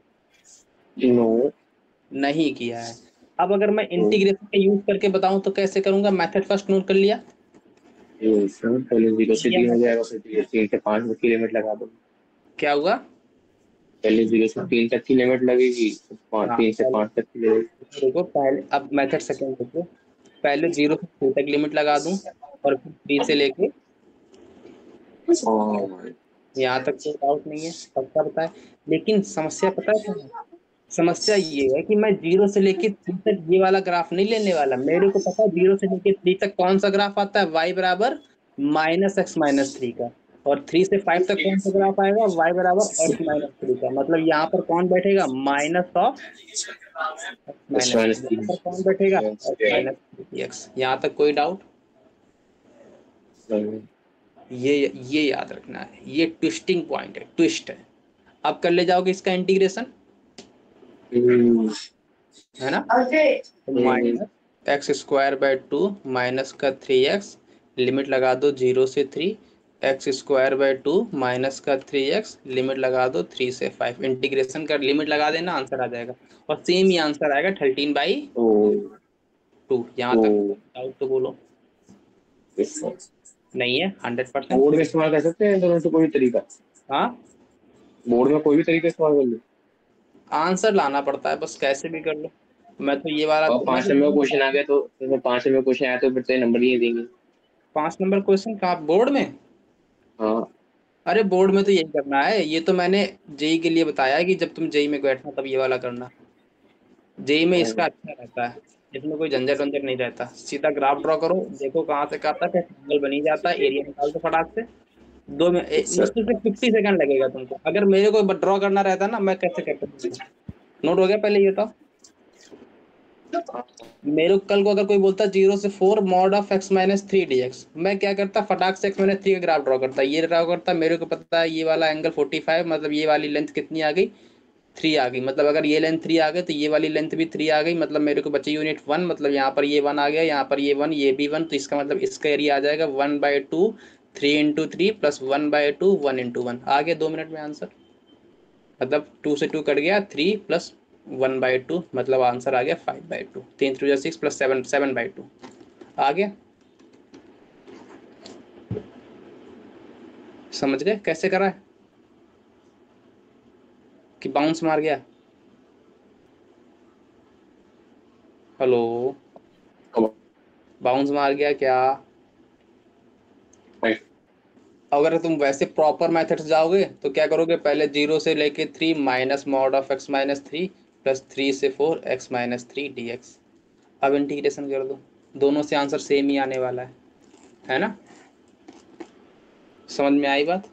नहीं किया है। अब अगर मैं इंटीग्रेशन का यूज करके बताऊं तो कैसे करूंगा, मेथड फर्स्ट नोट कर लिया, पहले 0 से 3 हो जाएगा, फिर 3 से 5 की लिमिट लगा दो। क्या हुआ, पहले 0 से 3 तक की लिमिट लगेगी, 3 से 5 तक की लगेगी। देखो पहले, अब मेथड सेकंड देखो, पहले 0 से 3 तक लिमिट लगा दूं, और फिर 3 से लेके यहाँ तक कोई डाउट नहीं है, पक्का बताए। लेकिन समस्या पता है क्या है? समस्या ये है कि मैं 0 से लेके 3 तक ये वाला ग्राफ नहीं लेने वाला। मेरे को पता है 0 से लेके 3 तक कौन सा ग्राफ आता है, y बराबर -x-3 का, और 3 से 5 तक कौन सा ग्राफ आएगा, y बराबर x-3 का। मतलब यहाँ पर कौन बैठेगा, -(x-3), यहाँ पर कौन बैठेगा, x-3x। यहाँ तक कोई डाउट, ये याद रखना है, ये ट्विस्टिंग पॉइंट है, ट्विस्ट है। अब कर ले जाओगे इसका इंटीग्रेशन, है ना, -(x²/2 -3x), लिमिट लगा दो 0 से 3, (x²/2 -3x), लिमिट लगा दो 3 से 5। इंटीग्रेशन का लिमिट लगा देना, आंसर आ जाएगा, और सेम ही आंसर आएगा 13/2। यहाँ तक डाउट तो बोलो, नहीं है 100%। बोर्ड में इस्तेमाल कर सकते हैं दोनों से कोई तरीका, हाँ, बोर्ड में कोई भी तरीका इस्तेमाल कर लो, आंसर लाना पड़ता है बस, कैसे भी कर लो। मैं तो ये वाला, और 5 नंबर क्वेश्चन आ गया तो 5 नंबर क्वेश्चन आया तो फिर तो नंबर नहीं देंगे। 5 नंबर क्वेश्चन कहाँ, बोर्ड में? हाँ, अरे बोर्ड में तो यही करना है, ये तो मैंने जेई के लिए बताया है कि जब तुम जेई में बैठना तब ये वाला करना। जेई में इसका अच्छा रहता है, इसमें कोई झंझट वंझट नहीं रहता, सीधा ग्राफ ड्रॉ करो, देखो कहाँ से कहाँ तक है, एंगल बनी जाता है, एरिया निकाल दो फटाक से। मुश्किल से 50 सेकंड लगेगा तुमको। अगर मेरे को ड्रॉ करना रहता ना, मैं कैसे करता हूँ, नोट हो गया पहले ये तो। मेरे को कल को अगर कोई बोलता 0 से 4 मॉड ऑफ x-3 dx, मैं क्या करता, फटाक से x-3 का ग्राफ ड्रॉ करता, ये ड्रॉ करता। मेरे को पता है ये वाला एंगल 45, मतलब ये वाली लेंथ कितनी आ गई, 3 आ गई। मतलब अगर ये लेंथ 3 आ गई तो ये वाली लेंथ भी 3 आ गई, मतलब मेरे को बची यूनिट 1, मतलब यहाँ पर ये 1 आ गया, यहाँ पर ये 1, ये भी 1, तो इसका मतलब इसका एरिया आ जाएगा 1/2 3 × 3 प्लस 1/2 1 × 1। आ गया 2 मिनट में आंसर, मतलब 2 से 2 कट गया, 3 प्लस 1/2, मतलब आंसर आ गया 5/2। 3 × 3 = 6 प्लस 7 7/2 आ गया। समझ गए कैसे करा है, कि बाउंस मार गया? हेलो। बाउंस मार गया क्या? नहीं। अगर तुम वैसे प्रॉपर मेथड से जाओगे तो क्या करोगे, पहले 0 से लेके 3 minus mod of x minus 3 plus 3 से 4 x माइनस 3 dx। अब इंटीग्रेशन कर दो, दोनों से आंसर सेम ही आने वाला है ना? समझ में आई बात?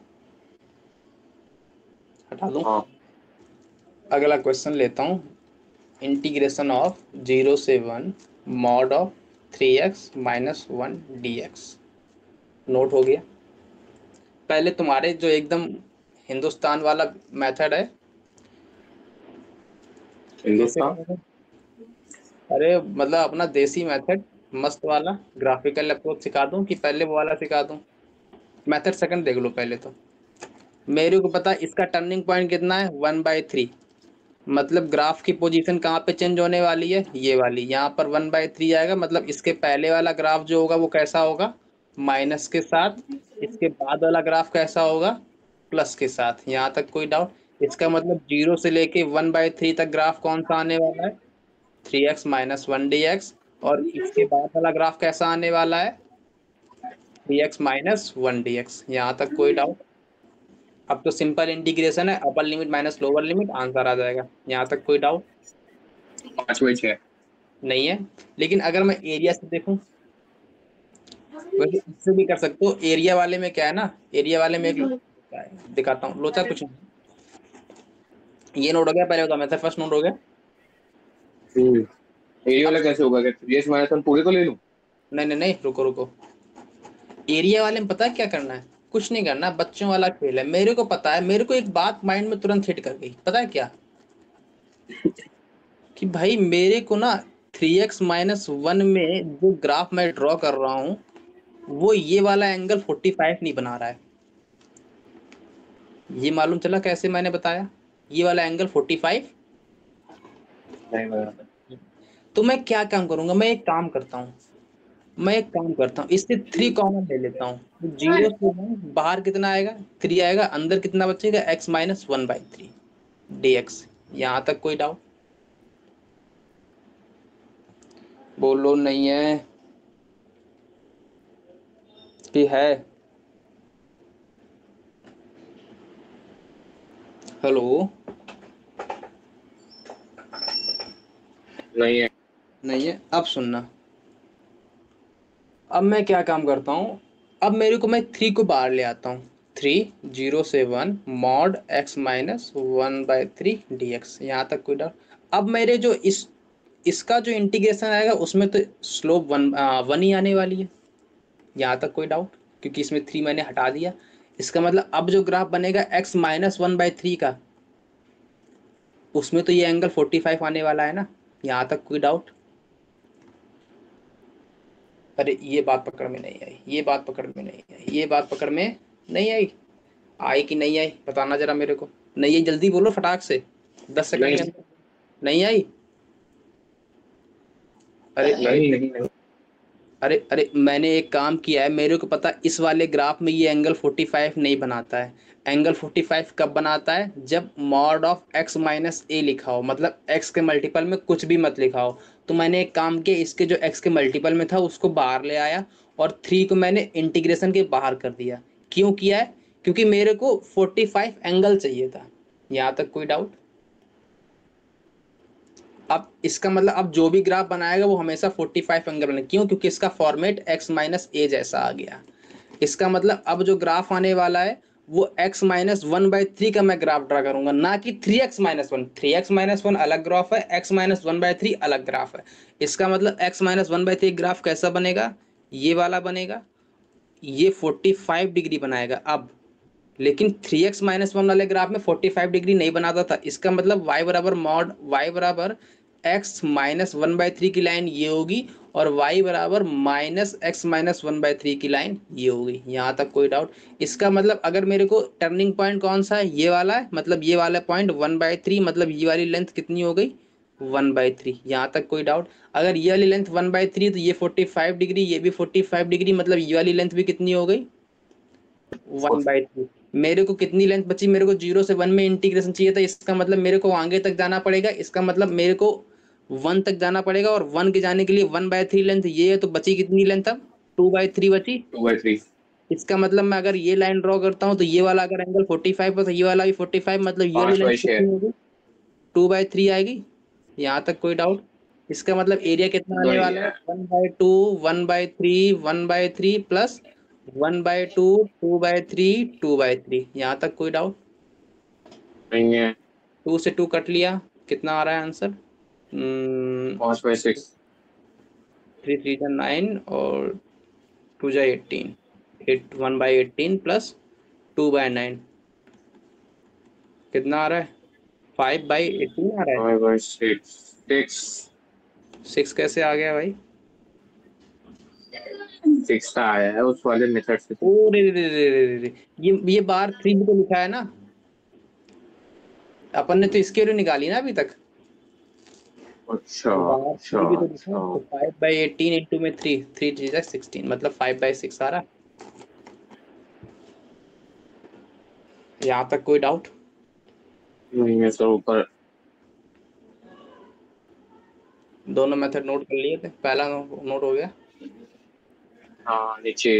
हटा दूं? हाँ। अगला क्वेश्चन लेता हूँ। इंटीग्रेशन ऑफ 0 से 1 mod of 3x minus 1 dx। Note हो गया? पहले तुम्हारे जो एकदम हिंदुस्तान वाला मेथड है, कैसे हिंदुस्तान। करोगे? अरे मतलब अपना देसी मेथड, मस्त वाला ग्राफिकल अप्रोच सिखा दूं कि पहले वो वाला सिखा दूं? मेथड सेकंड देख लो पहले तो। मेरे को पता है इसका टर्निंग पॉइंट कितना है, 1/3। मतलब ग्राफ की पोजीशन कहाँ पे चेंज होने वाली है, ये वाली, यहाँ पर 1/3 आएगा। मतलब इसके पहले वाला ग्राफ जो होगा वो कैसा होगा, माइनस के साथ। इसके बाद वाला ग्राफ कैसा होगा, प्लस के साथ। यहाँ तक कोई डाउट? इसका मतलब 0 से लेके 1/3 तक ग्राफ कौन सा आने वाला है, 3x माइनस 1 dx। और इसके बाद वाला ग्राफ कैसा आने वाला है, 3x माइनस 1 dx। यहाँ तक कोई डाउट? अब तो सिंपल इंटीग्रेशन है, upper limit minus lower limit, answer आ जाएगा। यहाँ तक कोई डाउट 5/6। नहीं है? लेकिन अगर मैं एरिया से देखूं, वैसे इससे भी कर सकते हो। एरिया वाले में क्या है ना, एरिया वाले में एक क्या है, दिखाता हूँ। लोचा कुछ नहीं, ये नोट हो गया पहले, होता मैं फर्स्ट नोट हो गया। एरिया अब वाला कैसे होगा, क्या 3x माइनस 1 पूरे को ले लूं? नहीं नहीं नहीं, रुको रुको। एरिया वाले में पता है क्या करना है, कुछ नहीं करना, बच्चों वाला खेल है। मेरे को पता है, मेरे को एक बात माइंड में तुरंत हिट कर गई, पता है क्या? कि भाई मेरे को ना 3x माइनस 1 में जो ग्राफ मैं ड्रॉ कर रहा हूँ, वो ये वाला एंगल 45 नहीं बना रहा है। ये मालूम चला कैसे मैंने बताया, ये वाला एंगल 45। नहीं बराबर। तो मैं क्या काम करूंगा, मैं एक काम करता हूँ, इससे 3 कॉमन ले लेता हूँ। तो 0 से 1 बाहर कितना आएगा, 3 आएगा, अंदर कितना बचेगा, x माइनस 1/3 dx। यहाँ तक कोई डाउट? बोलो नहीं है कि है? हेलो? नहीं है। नहीं है? अब सुनना। अब मैं क्या काम करता हूँ, अब मेरे को मैं 3 को बाहर ले आता हूँ। 3 0 से 1 मॉड x माइनस 1/3 dx। यहाँ तक कोई डाउट? अब मेरे जो इसका जो इंटीग्रेशन आएगा उसमें तो स्लोप 1 ही आने वाली है। यहाँ तक कोई डाउट? क्योंकि इसमें 3 मैंने हटा दिया। इसका मतलब अब जो ग्राफ बनेगा x माइनस 1/3 का, उसमें तो ये एंगल 45 आने वाला है ना? यहाँ तक कोई डाउट? अरे ये बात पकड़ में नहीं आई, ये बात पकड़ में नहीं आई, ये बात पकड़ में नहीं आई। आई कि नहीं आई बताना जरा मेरे को। नहीं आई जल्दी बोलो फटाक से, 10 सेकंड के नहीं अंदर। नहीं आई? अरे अरे नहीं नहीं नहीं। अरे अरे मैंने एक काम किया है, मेरे को पता इस वाले ग्राफ में ये एंगल 45 नहीं बनाता है। एंगल 45 कब बनाता है, जब मॉड ऑफ x माइनस ए लिखा हो, मतलब x के मल्टीपल में कुछ भी मत लिखा हो। तो मैंने एक काम किया, इसके जो x के मल्टीपल में था उसको बाहर ले आया, और 3 को मैंने इंटीग्रेशन के बाहर कर दिया। क्यों किया है? क्योंकि मेरे को 45 एंगल चाहिए था। यहाँ तक कोई डाउट? अब इसका मतलब अब जो भी ग्राफ बनाएगा वो हमेशा 45 एंगल बने। क्यों? क्योंकि इसका फॉर्मेट x माइनस ए जैसा आ गया। इसका मतलब अब जो ग्राफ आने वाला है वो x माइनस 1/3 का मैं ग्राफ ड्रा करूंगा, ना कि 3x माइनस 1। 3x माइनस 1 अलग ग्राफ है, x माइनस 1/3 अलग ग्राफ है। इसका मतलब x माइनस 1/3 ग्राफ कैसा बनेगा, ये वाला बनेगा, ये 45 डिग्री बनाएगा अब। लेकिन 3x माइनस 1 वाले ग्राफ में 45 डिग्री नहीं बनाता था। इसका मतलब y बराबर मॉड y बराबर x माइनस 1/3 की लाइन ये होगी, और y बराबर माइनस x माइनस 1/3 की लाइन ये होगी। यहाँ तक कोई डाउट? इसका मतलब अगर मेरे को टर्निंग पॉइंट कौन सा है, ये वाला है, मतलब ये वाला पॉइंट 1/3, मतलब ये वाली लेंथ कितनी हो गई, 1/3। यहाँ तक कोई डाउट? अगर ये वाली लेंथ 1/3 तो ये 45 डिग्री, ये भी 45 डिग्री, मतलब ये वाली लेंथ भी कितनी हो गई, 1/3। मेरे को कितनी लेंथ बची, मेरे को 0 से 1 में इंटीग्रेशन चाहिए था। इसका मतलब मेरे को आगे तक जाना पड़ेगा। इसका मतलब मेरे को 1 तक जाना पड़ेगा, और 1 के जाने के लिए 1/3 लेंथ ये है, तो बची कितनी लेंथ अब? 2/3 बची। 2/3। इसका मतलब मैं अगर ये लाइन ड्रॉ करता हूँ तो ये वाला अगर एंगल 45 है तो ये वाला भी 45, मतलब ये वाली लेंथ 5/6। कितनी होगी? 2/3 आएगी। यहाँ तक कोई डाउट? इसका मतलब एरिया कितना आने नहीं वाला है? है। 1/2, 1/3, 1/3 प्लस 1/2, 2/3, 2/3। यहाँ तक कोई डाउट? नहीं है। 2 से 2 कट लिया, कितना आ रहा है आंसर? 5/6। 3 3 9 और 2 18, 1/18 प्लस 2/9 कितना आ रहा है? 5/18 आ रहा है। 5/6। 6। 6 कैसे आ गया भाई? 6 का आया है उस वाले मेथड से। ओ रे रे रे रे रे रे रे। ये बार 3 भी तो लिखा है ना, अपन ने तो इसके लिए निकाली ना अभी तक। अच्छा बार अच्छा 3 भी तो लिखा है, अच्छा। तो 5/18 इंटू में 3, 3 3 16, मतलब 5/6 आ रहा है। यहाँ तक कोई डाउट? नहीं है सर ऊपर। दोनों मेथड नोट कर लिए थे, पहला नोट हो गया। हाँ नीचे।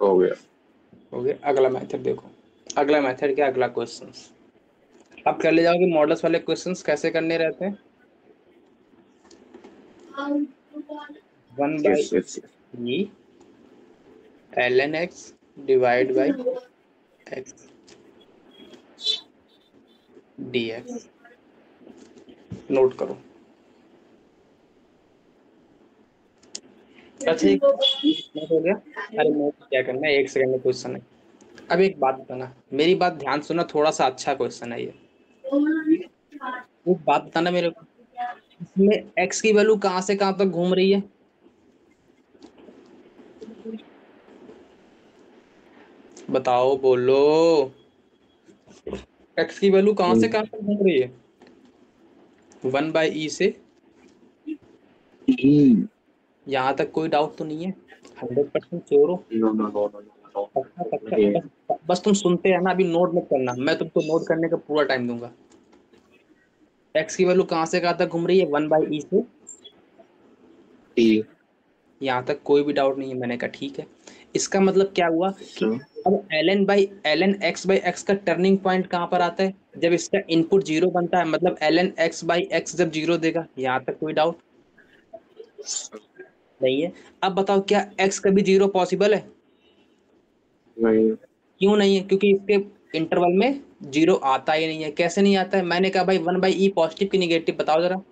हो गया। हो गया। अगला मेथड देखो, अगला मेथड क्या, अगला क्वेश्चन। अब कर ले जाओगे मॉडल्स वाले क्वेश्चंस कैसे करने रहते हैं। 1 by yes yes yes. E ln x divide by x dx। Note करो। अच्छा एक नोट हो गया। अरे नोट क्या करना है, 1 सेकंड में क्वेश्चन है। अब एक बात बताना, मेरी बात ध्यान सुनना, थोड़ा सा अच्छा क्वेश्चन है ये। एक बात बताना मेरे को, इसमें x की वैल्यू कहाँ से कहाँ तक घूम रही है? बताओ बोलो। x की वैल्यू कहाँ से कहाँ तक घूम रही है? 1/e से यहाँ तक कोई डाउट तो नहीं है? 100% श्योर हो? No no no no no. पक्का पक्का? नहीं है। बस तुम सुनते रहना, अभी नोट मत करना, मैं तुमको नोट करने का पूरा टाइम दूंगा। x की वैल्यू कहाँ से कहाँ तक घूम रही है? 1/e से। टी। यहाँ तक कोई भी डाउट नहीं है, मैंने कहा ठीक है। इसका मतलब क्या हुआ कि तो अब ln x/x का टर्निंग पॉइंट कहाँ पर आता है? जब इसका इनपुट 0 बनता है, मतलब ln x/x जब 0 देगा। यहाँ तक कोई डाउट नहीं है? अब बताओ, क्या x कभी 0 पॉसिबल है? नहीं। क्यों नहीं है? क्योंकि इसके इंटरवल में 0 आता ही नहीं है। कैसे नहीं आता है? मैंने कहा भाई 1/e पॉजिटिव की निगेटिव बताओ जरा।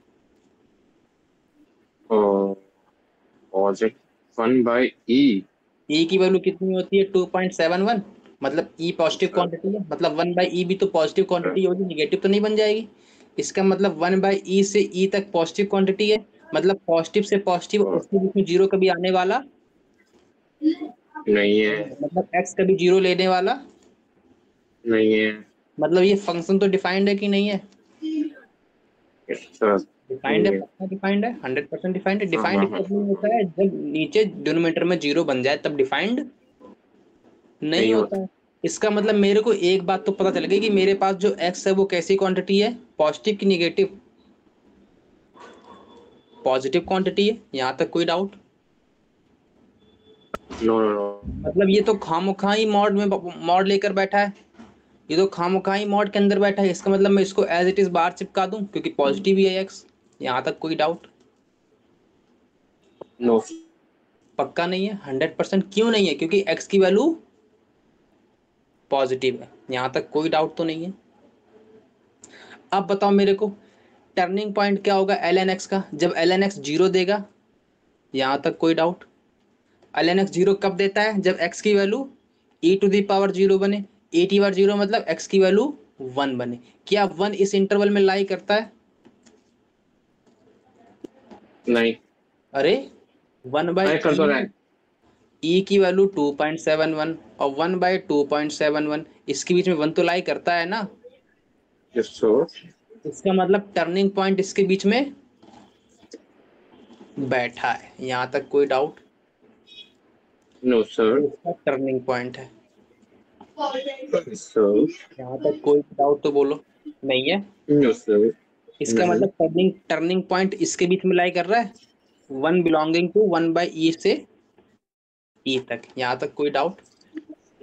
Positive 1/e। e की वैल्यू कितनी होती है? 2.71, मतलब e पॉजिटिव क्वांटिटी है, मतलब 1/e भी तो पॉजिटिव क्वांटिटी होगी, निगेटिव तो नहीं बन जाएगी। इसका मतलब 1/e से e तक पॉजिटिव क्वांटिटी है, मतलब पॉजिटिव से पॉजिटिव, उसके बीच में 0 कभी आने वाला नहीं है। नहीं है। मतलब x कभी 0 लेने वाला, नहीं है। मतलब ये फंक्शन तो डिफाइंड है कि नहीं है? Yes sir. डिफाइंड नहीं है, है। पक्का डिफाइंड है, 100% डिफाइंड है। हाँ डिफाइंड हाँ हाँ। कब नहीं होता है? जब नीचे डिनोमिनेटर में 0 बन जाए तब डिफाइंड नहीं नहीं होता होता। है। इसका मतलब मेरे को एक बात तो पता चल गई कि मेरे पास जो x है वो कैसी क्वांटिटी है? पॉजिटिव की निगेटिव? पॉजिटिव क्वांटिटी है। यहाँ तक कोई डाउट? No no no. मतलब ये तो खामोखा ही मॉड में मॉड लेकर बैठा है, ये तो खामोखा ही मॉड के अंदर बैठा है। इसका मतलब मैं इसको एज इट इज बाहर चिपका दूं, क्योंकि पॉजिटिव ही है x। यहाँ तक कोई डाउट? नो। पक्का नहीं है? 100%? क्यों नहीं है? क्योंकि x की वैल्यू पॉजिटिव है। यहाँ तक कोई डाउट तो नहीं है? अब बताओ मेरे को, टर्निंग पॉइंट क्या होगा ln x का, जब ln x 0 देगा। यहाँ तक कोई डाउट? ln x 0 कब देता है? जब x की वैल्यू e⁻0 बने। e⁻0 मतलब x की वैल्यू 1 बने। क्या 1 इस इंटरवल में लाई करता है? नहीं। अरे 1 बाई अरे कर ई, तो रहा है। ई की वैल्यू 2.71 और 1/2.71, इसके बीच में 1 तो लाई करता है ना। Yes sir. इसका मतलब टर्निंग पॉइंट इसके बीच में बैठा है। यहाँ तक कोई डाउट? No sir. इसका टर्निंग पॉइंट है। सर। यहाँ तक कोई डाउट तो बोलो। नहीं है। No sir. इसका नहीं। मतलब टर्निंग टर्निंग पॉइंट इसके बीच में लाई कर रहा है, one belonging to one by E से ई तक। यहाँ तक कोई डाउट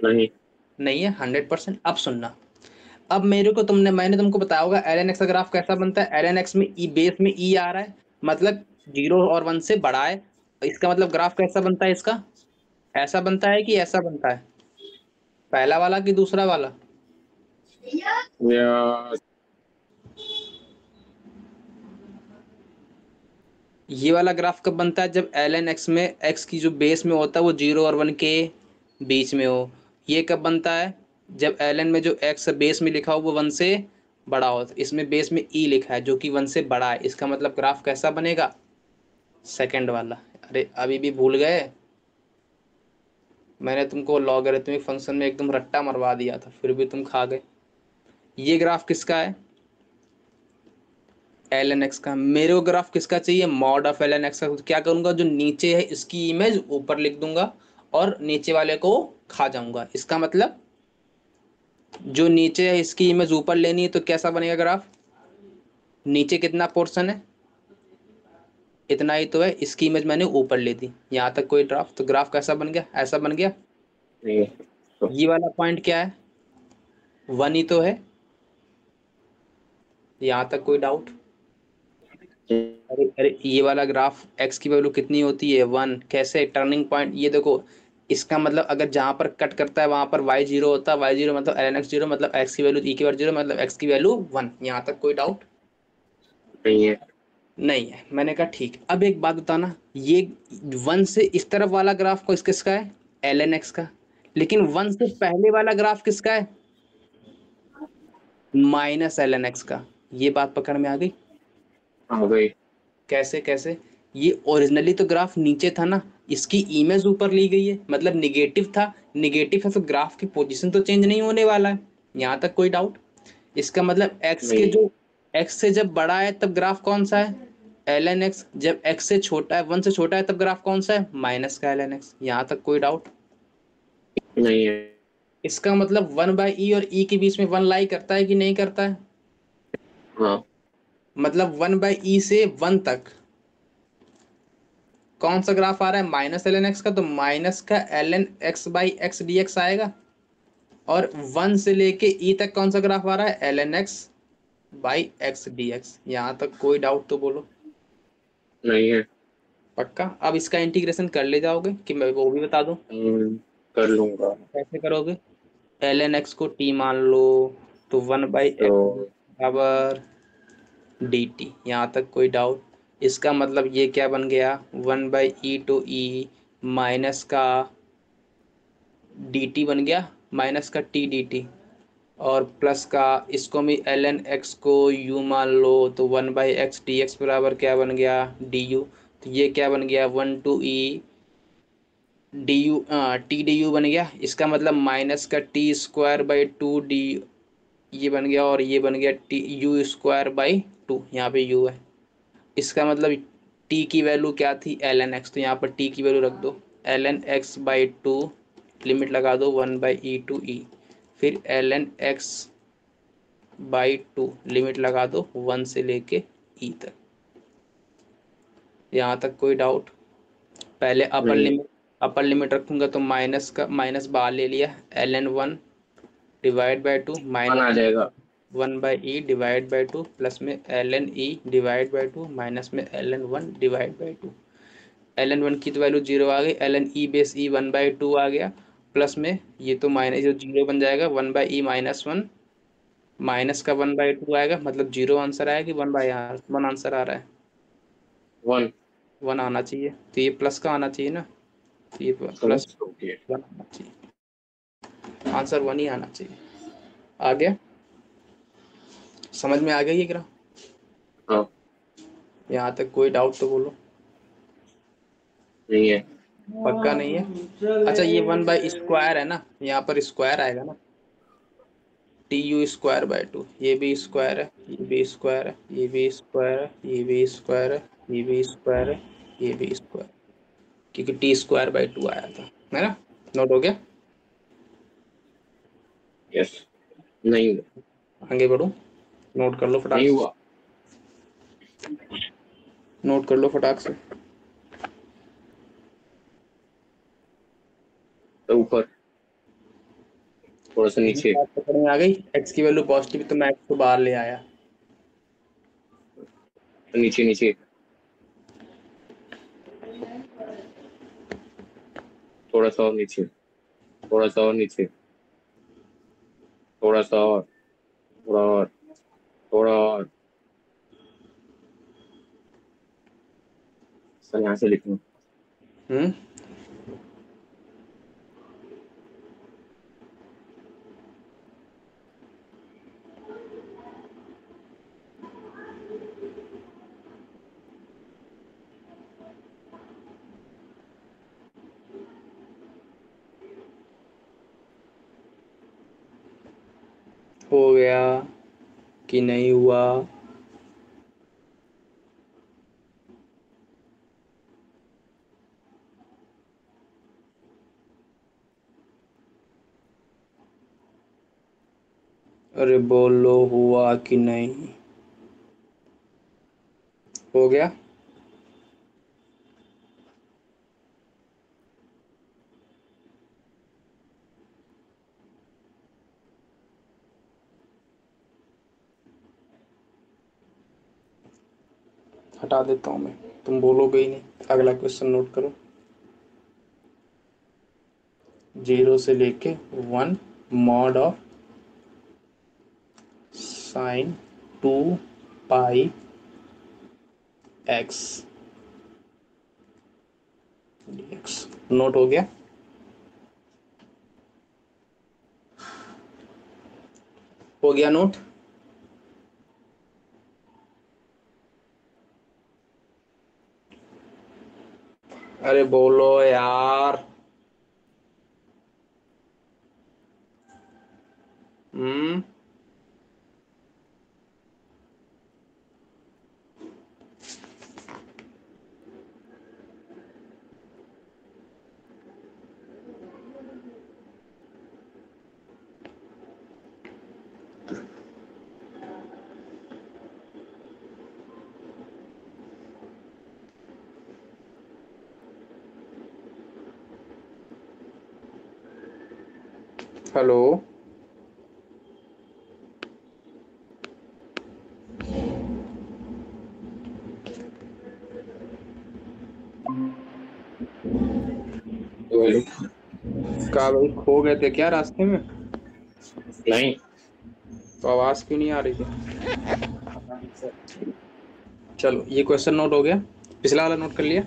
नहीं। नहीं है। 100%। अब सुनना। अब मेरे को मैंने तुमको बताया होगा एल एन एक्स का ग्राफ कैसा बनता है। एल एन एक्स में ई बेस में ई आ रहा है, मतलब 0 और 1 से बड़ा है। इसका मतलब ग्राफ कैसा बनता है इसका, ऐसा बनता है कि ऐसा बनता है, पहला वाला कि दूसरा वाला। या ये वाला ग्राफ कब बनता है, जब एल एन एक्स में एक्स की जो बेस में होता है वो 0 और 1 के बीच में हो। ये कब बनता है, जब एल एन में जो एक्स बेस में लिखा हो वो 1 से बड़ा हो। तो इसमें बेस में ई लिखा है जो कि 1 से बड़ा है। इसका मतलब ग्राफ कैसा बनेगा, सेकंड वाला। अरे अभी भी भूल गए, मैंने तुमको लॉगरिथमिक फंक्शन में एकदम रट्टा मरवा दिया था, फिर भी तुम खा गए। ये ग्राफ किसका है, एल एन एक्स का। मेरे को ग्राफ किसका चाहिए, mod of l n x का। तो क्या करूंगा, जो नीचे है इसकी इमेज ऊपर लिख दूंगा और नीचे वाले को खा जाऊंगा। इसका मतलब जो नीचे है इसकी इमेज ऊपर लेनी है, तो कैसा बनेगा ग्राफ, नीचे कितना पोर्शन है, इतना ही तो है, इसकी इमेज मैंने ऊपर ले दी। यहाँ तक कोई ग्राफ, तो ग्राफ कैसा बन गया, ऐसा बन गया। नहीं। तो ये वाला पॉइंट क्या है, 1 ही तो है। यहाँ तक कोई डाउट। अरे अरे ये वाला ग्राफ एक्स की वैल्यू कितनी होती है, 1। कैसे, टर्निंग पॉइंट, ये देखो। इसका मतलब अगर जहां पर कट करता है वहां पर वाई जीरो होता है, वाई जीरो मतलब एल एन एक्स जीरो, मतलब एक्स की वैल्यू ई की वैल्यू जीरो, मतलब एक्स की वैल्यू 1। यहाँ तक कोई डाउट नहीं है। नहीं है। मैंने कहा ठीक। अब एक बात बताना, ये 1 से इस तरफ वाला ग्राफ को किसका है, एल एन एक्स का। लेकिन 1 से पहले वाला ग्राफ किसका है, माइनस एल एन एक्स का। ये बात पकड़ में आ गई। आ गई। कैसे कैसे, ये ओरिजिनली तो ग्राफ नीचे था ना, इसकी इमेज ऊपर ली गई है, मतलब निगेटिव था। निगेटिव है तो ग्राफ की पोजीशन तो चेंज नहीं होने वाला है। यहाँ तक कोई डाउट। इसका मतलब एक्स के नहीं। जो एक्स से जब बड़ा है तब ग्राफ कौन सा है, एल एन एक्स। जब एक्स से छोटा है, 1 से छोटा है, तब ग्राफ कौन सा है, माइनस का एल एन एक्स। यहाँ तक कोई डाउट। नहीं है। इसका मतलब 1 बाई ई और ई के बीच में 1 लाई करता है कि नहीं करता है, हाँ। मतलब 1 बाई ई से 1 तक कौन सा ग्राफ आ रहा है, माइनस एल एन एक्स का। तो माइनस का l n x by x D x आएगा। और 1 से लेके ई तक कौन सा ग्राफ आ रहा है, l n x by x D x. यहाँ तक कोई डाउट तो बोलो। नहीं है। पक्का। अब इसका इंटीग्रेशन कर ले जाओगे कि मैं वो भी बता दूं, कर लूंगा। कैसे करोगे। एल एन एक्स को टी मान लो, तो 1 बाई तो एक्स बराबर डी टी। यहाँ तक कोई डाउट। इसका मतलब ये क्या बन गया, 1 by e to e minus का डी टी बन गया, माइनस का टी डी टी। और प्लस का इसको भी एल एन एक्स को यू मान लो, तो 1 बाई एक्स डी एक्स बराबर क्या बन गया, डी यू। तो ये क्या बन गया, 1 to e d u, t d u बन गया। इसका मतलब माइनस का टी स्क्वायर बाई 2 डी, ये बन गया। और ये बन गया टी यू स्क्वायर बाई 2, यहाँ पे यू है। इसका मतलब टी की वैल्यू क्या थी, एल एन एक्स। तो यहाँ पर टी की वैल्यू रख दो, l n x by 2, limit लगा दो 1 बाई ई टू ई। फिर l n x by 2 limit लगा दो 1 से लेके ई तक। यहाँ तक कोई डाउट। पहले नहीं है। अपर लिमिट रखूंगा तो माइनस का माइनस बाहर ले लिया, L N 1 divide by 2 one minus आ जाएगा। 1 by E divide by 2 plus में L N E divide by 2 minus में L N 1 divide by 2। L N 1 की तो वैल्यू 0 आ गई, L N E base E 1 by 2 आ गया। प्लस में ये तो माइनस जो 0 बन जाएगा, 1 बाई ई माइनस 1, माइनस का 1 बाई 2 आएगा, मतलब 0 आंसर आएगा कि 1 बाई 1 आंसर आ रहा है। वन। 1 आना चाहिए, तो ये प्लस का आना चाहिए ना, तो ये समझ प्लस हो गया। 1 आना चाहिए, आंसर 1 ही आना चाहिए। आ गया, समझ में आ गया ये ग्राफ। हाँ। यहाँ तक कोई डाउट तो बोलो। नहीं है। पक्का नहीं है। अच्छा ये 1 बाई स्क्वायर है ना, यहाँ पर स्क्वायर आएगा ना, टी यू स्क्वायर बाई 2। ये भी स्क्वायर है, ये भी स्क्वायर है, ये भी स्क्वायर है, ये भी स्क्वायर है, ये भी स्क्वायर है, ये भी स्क्वायर, क्योंकि टी स्क्वायर बाई 2 आया था। है ना? नोट हो गया? यस। नहीं हुआ। आगे बढ़ो, नोट कर लो फटाक नहीं से, हुआ। नोट कर लो फटाक से। तो ऊपर थोड़ा सा नीचे। बात पकड़ में आ गई, एक्स की वैल्यू पॉजिटिव तो मैं एक्स को बाहर ले आया। तो नीचे नीचे थोड़ा सा और नीचे, थोड़ा सा और नीचे, थोड़ा सा और, थोड़ा और, थोड़ा और। सर यहाँ से लिखूँ? हम्म, हो गया कि नहीं हुआ? अरे बोलो, हुआ कि नहीं? हो गया? हटा देता हूँ मैं, तुम बोलोगे ही नहीं। अगला क्वेश्चन नोट करो। 0 से लेके 1 mod of sign 2 pi x dx। Note हो गया? हो गया नोट? अरे बोलो यार। हम्म, हेलो? तो हेलो। का भाई खो गए थे क्या रास्ते में? नहीं। तो आवाज क्यों नहीं आ रही थी? चलो, ये क्वेश्चन नोट हो गया। पिछला वाला नोट कर लिया?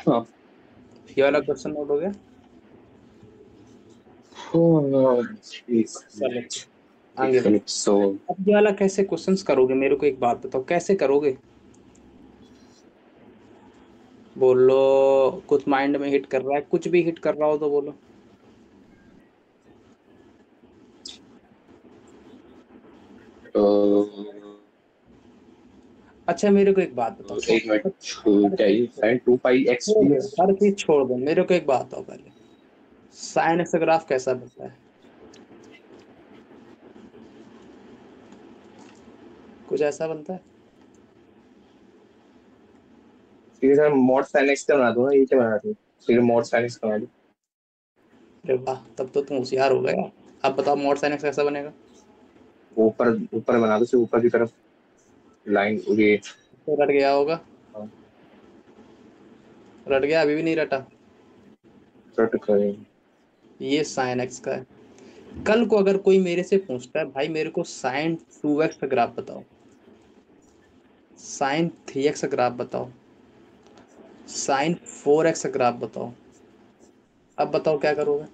हाँ। ये वाला क्वेश्चन नोट हो गया? चलो आगे बढ़ो। सो अब ये वाला कैसे क्वेश्चंस करोगे, मेरे को एक बात बताओ, कैसे करोगे? बोलो, कुछ माइंड में हिट कर रहा है, कुछ भी हिट कर रहा हो तो बोलो। अच्छा मेरे को एक बात बताओ, एक मिनट। हर क्या चीज ये छोड़ साइन 2 पाई x दो, dx? हर चीज छोड़ दो, मेरे को एक बात बताओ पहले, साइन एक्स ग्राफ कैसा बनता है? कुछ ऐसा बनता है? ठीक है सर, मॉड साइन x का बना दो ना, ये क्या बना दो? फिर मॉड साइन x का बना दो। अरे वाह, तब तो तुम होशियार हो गए। अब बताओ मोड साइन एक्स कैसा बनेगा? वो ऊपर ऊपर बना दो, सिर्फ ऊपर की तरफ लाइन ये। तो रट गया होगा? हाँ, रट गया? अभी भी नहीं रटा? कट करें। ये साइन एक्स का है। कल को अगर कोई मेरे से पूछता है, भाई मेरे को साइन 2x का ग्राफ बताओ, साइन 3x का ग्राफ बताओ, साइन 4x का ग्राफ बताओ, अब बताओ क्या करोगे?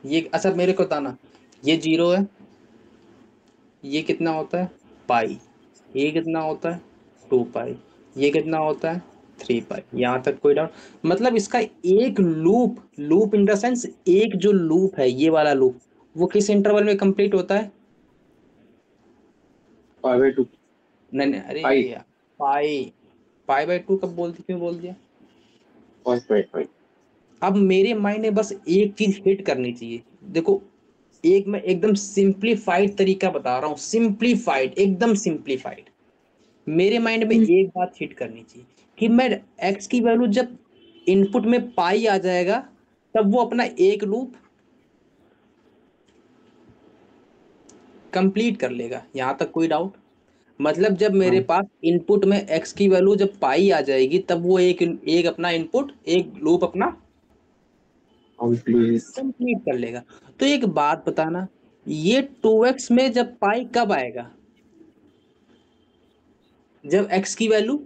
ये अच्छा मेरे को बताना, ये 0 है, ये कितना होता है? पाई। ये कितना होता है? 2 पाई। ये कितना होता है? 3 पाई। यहाँ तक कोई डाउट? मतलब इसका एक loop, loop in the sense एक जो लूप है, ये वाला लूप, वो किस इंटरवल में कंप्लीट होता है? पाई/2। नहीं नहीं, अरे पाई पाई, पाई बाय 2 कब बोल दी, क्यों बोल दिया? पॉइंट 5। अब मेरे माइंड में बस एक चीज हिट करनी चाहिए। देखो, एक मैं एकदम सिंप्लीफाइड तरीका बता रहा हूँ, सिंप्लीफाइड, एकदम सिंप्लीफाइड। मेरे माइंड में एक बात हिट करनी चाहिए कि मैं एक्स की वैल्यू जब इनपुट में पाई आ जाएगा, तब वो अपना एक लूप कंप्लीट कर लेगा। यहां तक कोई डाउट? मतलब जब मेरे पास इनपुट में एक्स की वैल्यू जब पाई आ जाएगी, तब वो एक एक अपना इनपुट, एक लूप अपना कंप्लीट। कंप्लीट कर लेगा। तो एक बात बताना, ये 2x में जब पाई कब आएगा? जब एक्स की वैल्यू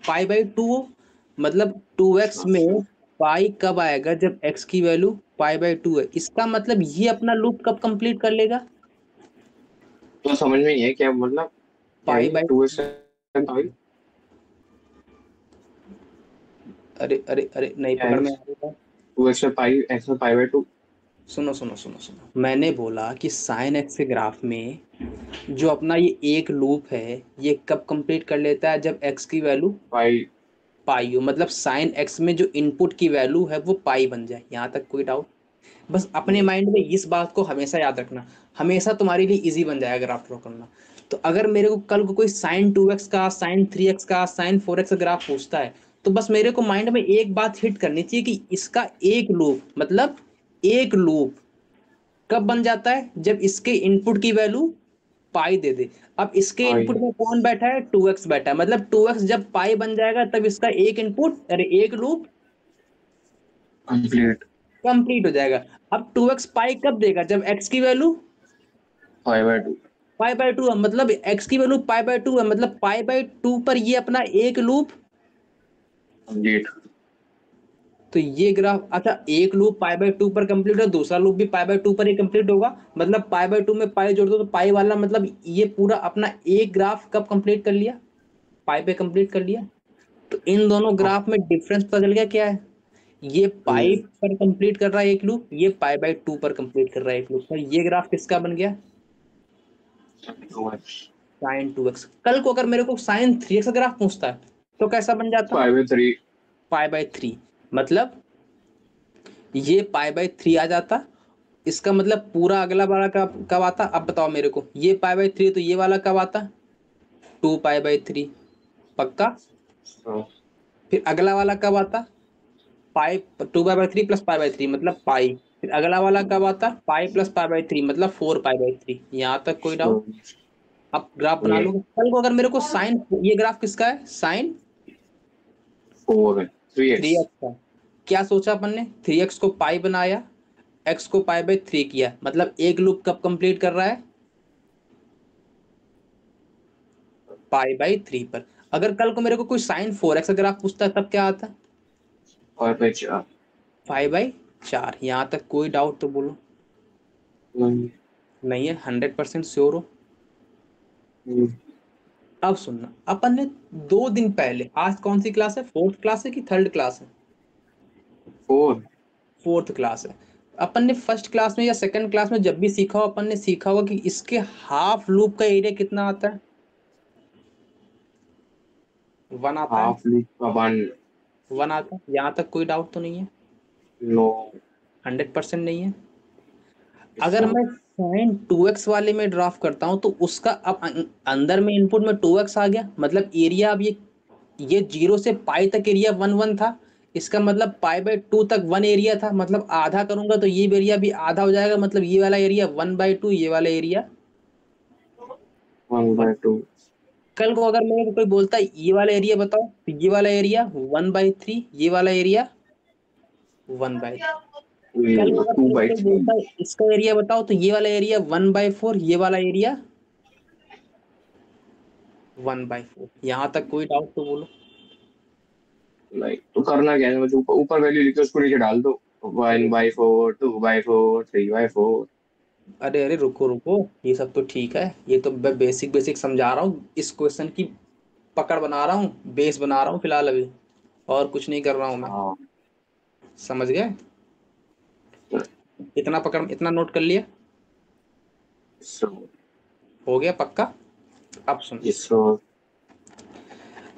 पाई बाई टू हो। मतलब 2x में पाई कब आएगा? जब एक्स की वैल्यू पाई बाई टू है। इसका मतलब ये अपना लूप कब कंप्लीट कर लेगा? तो समझ में नहीं है क्या मतलब, क्या पाई है बाई, 2x पाई, अरे अरे अरे, नहीं क्या पकड़ है में आ रही है। 2x pi, x pi by 2। सुनो सुनो सुनो सुनो, मैंने बोला कि साइन एक्स के ग्राफ में जो अपना ये एक लूप है, ये कब कंप्लीट कर लेता है? जब एक्स की वैल्यू पाई। पाई हो। मतलब साइन एक्स में जो इनपुट की वैल्यू है वो पाई बन जाए। यहाँ तक कोई डाउट? बस अपने माइंड में इस बात को हमेशा याद रखना, हमेशा तुम्हारे लिए इजी बन जाएगा ग्राफ ड्रॉ करना। तो अगर मेरे को कल को कोई साइन 2x का, साइन 3x का, साइन 4x का ग्राफ पूछता है, तो बस मेरे को माइंड में एक बात हिट करनी चाहिए कि इसका एक लूप, मतलब एक लूप कब बन जाता है? जब इसके इनपुट की वैल्यू पाई दे दे। अब इसके पाई इनपुट में कौन बैठा है? 2x बैठा है। मतलब 2x जब पाई बन जाएगा, तब इसका एक इनपुट, अरे एक लूप कंप्लीट। कंप्लीट हो जाएगा। अब 2x पाई कब देगा? जब x की value pi by 2 pi by two है। मतलब x की वैल्यू पाई बाय टू है, मतलब पाई बाय टू पर ये अपना एक लूप। कंप्लीट। तो ये ग्राफ, अच्छा, एक लूप पाई बाय टू पर कंप्लीट है, दूसरा लूप भी पाई बाय टू पर ही कंप्लीट होगा। मतलब पाई बाय टू में पाई जोड़ दो तो पाई वाला, मतलब ये पूरा अपना एक ग्राफ कब कंप्लीट कर लिया? पाई पे कंप्लीट कर लिया। तो इन दोनों ग्राफ में डिफरेंस पता चल गया क्या है? ये पाई पर कंप्लीट कर रहा है एक लूप, ये पाई बाय टू पर कंप्लीट कर रहा है एक लूप। पर ये ग्राफ किसका बन गया? 2x sign 2x। कल को अगर मेरे को साइन 3x का ग्राफ पूछता है, तो कैसा बन जाता? Pi by 3। Pi by three. मतलब ये पाई बाय थ्री आ जाता। इसका मतलब पूरा अगला वाला कब कब आता? अब बताओ मेरे को, ये पाई बाय थ्री तो ये वाला कब आता? 2 पाई बाय 3। पक्का? फिर अगला वाला कब आता? पाई 2 pi by 3 plus pi by three, मतलब पाई। फिर अगला वाला कब आता? Pi plus pi by three, मतलब 4 पाई बाय 3। यहाँ तक कोई डाउट? अब ग्राफ बना लो। कल को अगर मेरे को साइन, ये ग्राफ किसका है? Sign 4 three 3x। एक्स का। क्या सोचा अपन ने? 3x को पाई बनाया, एक्स को पाई बाय थ्री किया। मतलब एक लूप कब कंप्लीट कर रहा है? पाई बाय थ्री पर। अगर कल को मेरे को कोई साइन 4x अगर आप पूछता है, तब क्या आता है? और पे 4। 5/4। यहाँ तक कोई डाउट तो बोलो। नहीं है? 100% श्योर हो? अब सुनना, अपन ने 2 दिन पहले, आज कौन सी क्लास है? फोर्थ क्लास है कि थर्ड क्लास है? 4। फोर्थ क्लास है। अपन ने फर्स्ट क्लास में या सेकंड क्लास में जब भी सीखा हो, अपन ने सीखा होगा कि इसके हाफ लूप का एरिया कितना आता है? 1 आता है। हाफ लूप का 1। 1 आता है। यहाँ तक कोई डाउट तो नहीं है? नो। 100% नहीं है? अगर मैं साइन 2x वाले में ड्राफ्ट करता हूं, तो उसका अब अंदर में इनपुट में 2x आ गया। मतलब एरिया, अब ये 0 से पाई तक एरिया 1 1 था। इसका मतलब पाई बाय टू तक 1 एरिया था। मतलब आधा करूंगा तो ये एरिया भी आधा हो जाएगा। मतलब ये वाला एरिया 1/2, ये वाला एरिया 1 1। बाय 2। कल को अगर मेरे को कोई बोलता है ये वाला एरिया बताओ, तो ये वाला एरिया 1/3, ये वाला एरिया 1/3। कल को अगर 2 मेरे को बाय कोई 3। बोलता है इसका एरिया बताओ, तो ये वाला एरिया 1/4, ये वाला एरिया 1/4। यहाँ तक कोई डाउट तो बोलो। लाइक तो करना क्या है, मुझे ऊपर ऊपर वैल्यू लिखो, उसको नीचे डाल दो। 1/4, 2/4, 3/4। अरे अरे, रुको रुको, ये सब तो ठीक है। ये तो मैं बेसिक बेसिक समझा रहा हूँ। इस क्वेश्चन की पकड़ बना रहा हूँ, बेस बना रहा हूँ फिलहाल अभी। और कुछ नहीं कर रहा हूँ मैं। हाँ। समझ गए? इतना पकड़, इतना नोट कर लिया? सो हो गया पक्का? अब सुन, ये सो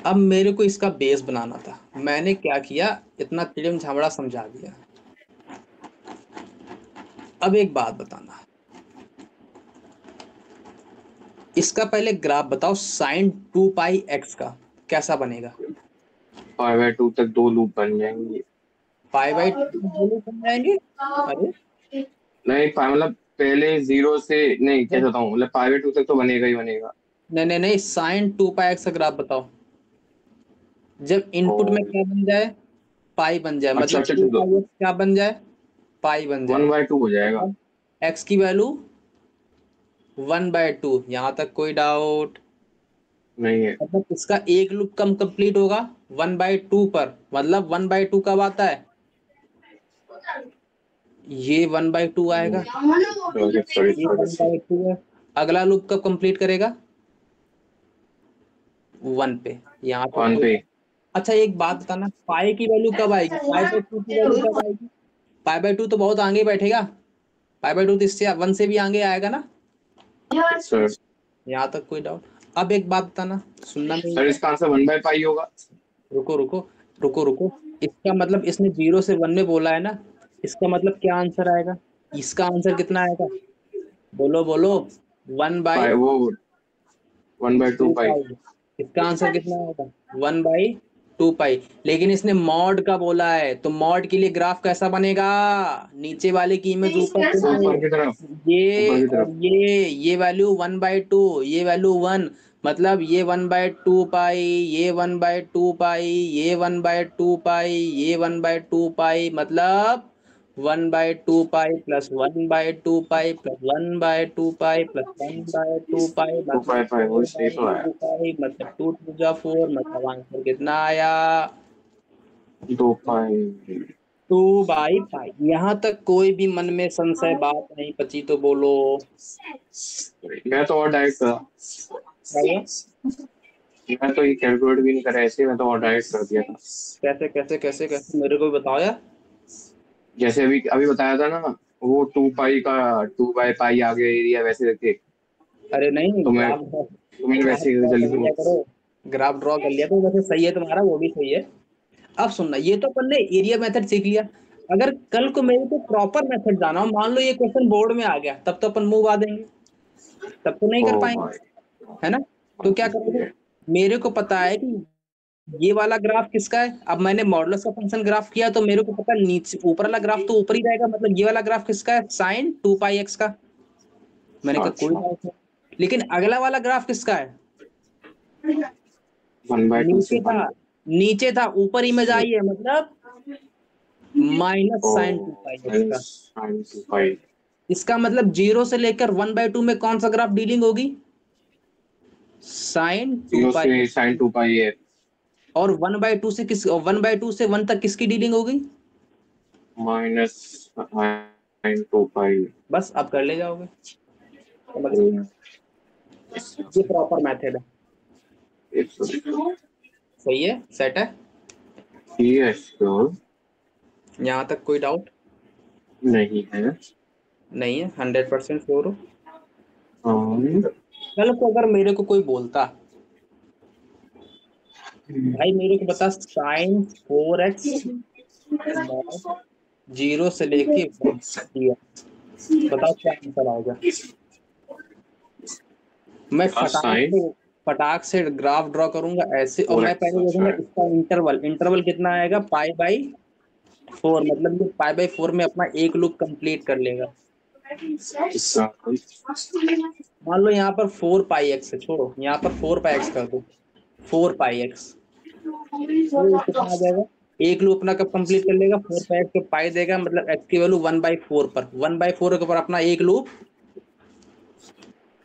अब मेरे को इसका बेस बनाना था, मैंने क्या किया, इतना तिड़म झामड़ा समझा दिया। अब एक बात बताना, इसका पहले ग्राफ बताओ साइन 2π(x) का कैसा बनेगा। 5/2 तक 2 लूप बन जाएंगे। π/2 बन जाएंगे। अरे नहीं मतलब पहले 0 से नहीं, कैसे बताऊं, मतलब 5/2 तक तो बनेगा ही बनेगा। नहीं नहीं नहीं, साइन 2π(x) का ग्राफ बताओ। जब इनपुट में और क्या बन जाए, पाई बन जाए, अच्छा मतलब अच्छा टू अच्छा, पाई एक्स क्या बन जाए, पाई बन जाए। 1/2 हो जाएगा। मतलब एक्स की वैल्यू 1/2, यहाँ तक कोई डाउट। नहीं है। मतलब इसका एक लूप कम कंप्लीट होगा 1/2 पर, मतलब 1/2 कब आता है, ये 1/2 आएगा, सॉरी सॉरी ये सॉरी सॉरी। 1/2 है। अगला लूप कब कंप्लीट करेगा, 1 पे, यहाँ तक वन कोई। पे। अच्छा एक बात बताना, पाई की वैल्यू कब आएगी, π/2 की वैल्यू कब आएगी, π/2 तो बहुत आगे बैठेगा, π/2 तो इससे 1 से भी आगे आएगा ना, सर यहाँ तक कोई डाउट। अब एक बात बताना, सुनना नहीं सर है, इसका आंसर 1/π होगा। रुको रुको रुको रुको, इसका मतलब इसने 0 से 1 में बोला है ना, इसका मतलब क्या आंसर आएगा, इसका आंसर कितना आएगा, बोलो बोलो, वन बाई पाई वो 1/2 टू पाई। पाई इसका आंसर कितना आएगा, 1/2 पाई। लेकिन इसने मॉड का बोला है, तो मॉड के लिए ग्राफ कैसा बनेगा, नीचे वाले की इमेज ऊपर से ऊपर लो, की तरफ। ऊपर ये की और तरफ। ये वैल्यू 1/2, ये वैल्यू 1, मतलब ये 1/2 पाई, ये 1/2 पाई, ये 1/2 पाई, ये 1/2 पाई, मतलब 1/2 pi plus 1/2 pi plus 1/2 pi plus 1/2 पाई, 2 पाई मतलब पाई वही फोर सही बाई तो आया। टू पाई मतलब 2 टू जा 4, मतलब आंसर कितना आया, 2 पाई। 2/पाई। यहाँ तक कोई भी मन में संशय बात नहीं बची तो बोलो। मैं तो और डायरेक्ट था। क्या हुआ? मैं तो ये कैलकुलेट भी नहीं करा ऐसे, मैं तो और डायरेक्ट कर दिया था। कैसे कैसे कैसे कैसे मेरे को भी बताओ यार। जैसे अभी अभी बताया था ना, वो 2 पाई का 2/पाई आगे एरिया वैसे रखे। अरे नहीं, तो मैं, ग्राफ तो मैंने ग्राफ वैसे ही ड्रॉ जल्दी कर से। लिया करो, ग्राफ ड्रॉ कर लिया तो वैसे सही है तुम्हारा, वो भी सही है। अब सुनना, ये तो अपन ने एरिया मेथड सीख लिया, अगर कल को मेरे को प्रॉपर मेथड जाना हो, मान लो ये क्वेश्चन बोर्ड में आ गया, तब तो अपन मुंह आ देंगे, तब तो नहीं ओ कर पाएंगे, भाई। है ना। तो क्या करोगे, मेरे को पता है कि ये वाला ग्राफ किसका है, अब मैंने मॉडुलस का फंक्शन ग्राफ किया तो मेरे को पता है नीचे ऊपर वाला ग्राफ तो ऊपर ही रहेगा, मतलब ये वाला ग्राफ किसका है, साइन 2π(x) का, मैंने कहा कोई अच्छा। डाउट नहीं। लेकिन अगला वाला ग्राफ किसका है, 1/2 से नीचे था, 1। नीचे था, ऊपर इमेज आई है, मतलब माइनस ओ साइन 2π(x) का। साइन 2 पाई। इसका मतलब 0 से लेकर 1/2 में कौन सा ग्राफ डीलिंग होगी, साइन टू 0 पाई से साइन 2 पाई है। और 1/2 से किस, 1/2 से 1 तक किसकी डीलिंग होगी, माइनस साइन 2 पाई। बस अब कर ले जाओगे, समझ गए? ये प्रॉपर मेथड है, सही है, सेट है, यस श्योर। यहाँ तक कोई डाउट नहीं है। नहीं है, 100% श्योर हो। और कल को अगर मेरे को कोई बोलता, भाई मेरे को बता साइन 4x मॉड 0 से लेके 1 दिया, बताओ क्या आंसर आएगा। मैं साइन फटाक से ग्राफ ड्रॉ करूंगा ऐसे, और मैं 4x। पहले अच्छा देखूंगा है। इसका इंटरवल, इंटरवल कितना आएगा, π/4, मतलब ये π/4 में अपना एक लूप कंप्लीट कर लेगा। इसका मान लो यहाँ पर 4π(x) है, छोड़ो यहाँ पर 4π(x) कर दो, 4π(x) तो कितना आ जाएगा, एक लूप अपना कब कंप्लीट कर लेगा, 4π(x) को पाई देगा, मतलब x की वैल्यू 1/4 पर, 1/4 के ऊपर अपना एक लूप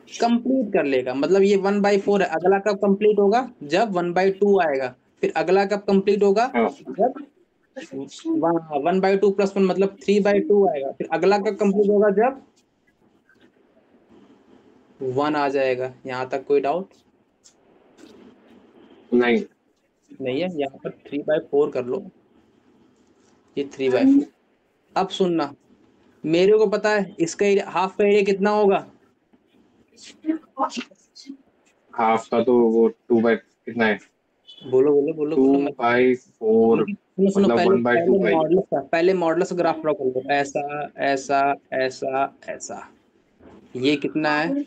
कंप्लीट कर लेगा, मतलब ये 1/4 है, अगला कब कंप्लीट होगा, जब 1/2 आएगा, फिर अगला कब कंप्लीट होगा, जब 1/2 + 1 मतलब 3/2 आएगा, फिर अगला कब कंप्लीट होगा, जब 1 आ जाएगा, यहाँ तक कोई डाउट नहीं। नहीं है, यहाँ पर 3/4 कर लो, ये 3/4। अब सुनना, मेरे को पता है इसका हाफ का एरिया कितना होगा, हाफ का तो वो 2 बाई कितना है, बोलो बोलो बोलो टू बोलो। बाई फोर सुनो सुनो, मतलब पहले 1/2 पहले पाई। मॉडल्स का पहले मॉडल्स ग्राफ ड्रॉ कर लो। ऐसा ऐसा ऐसा ऐसा। ये कितना है?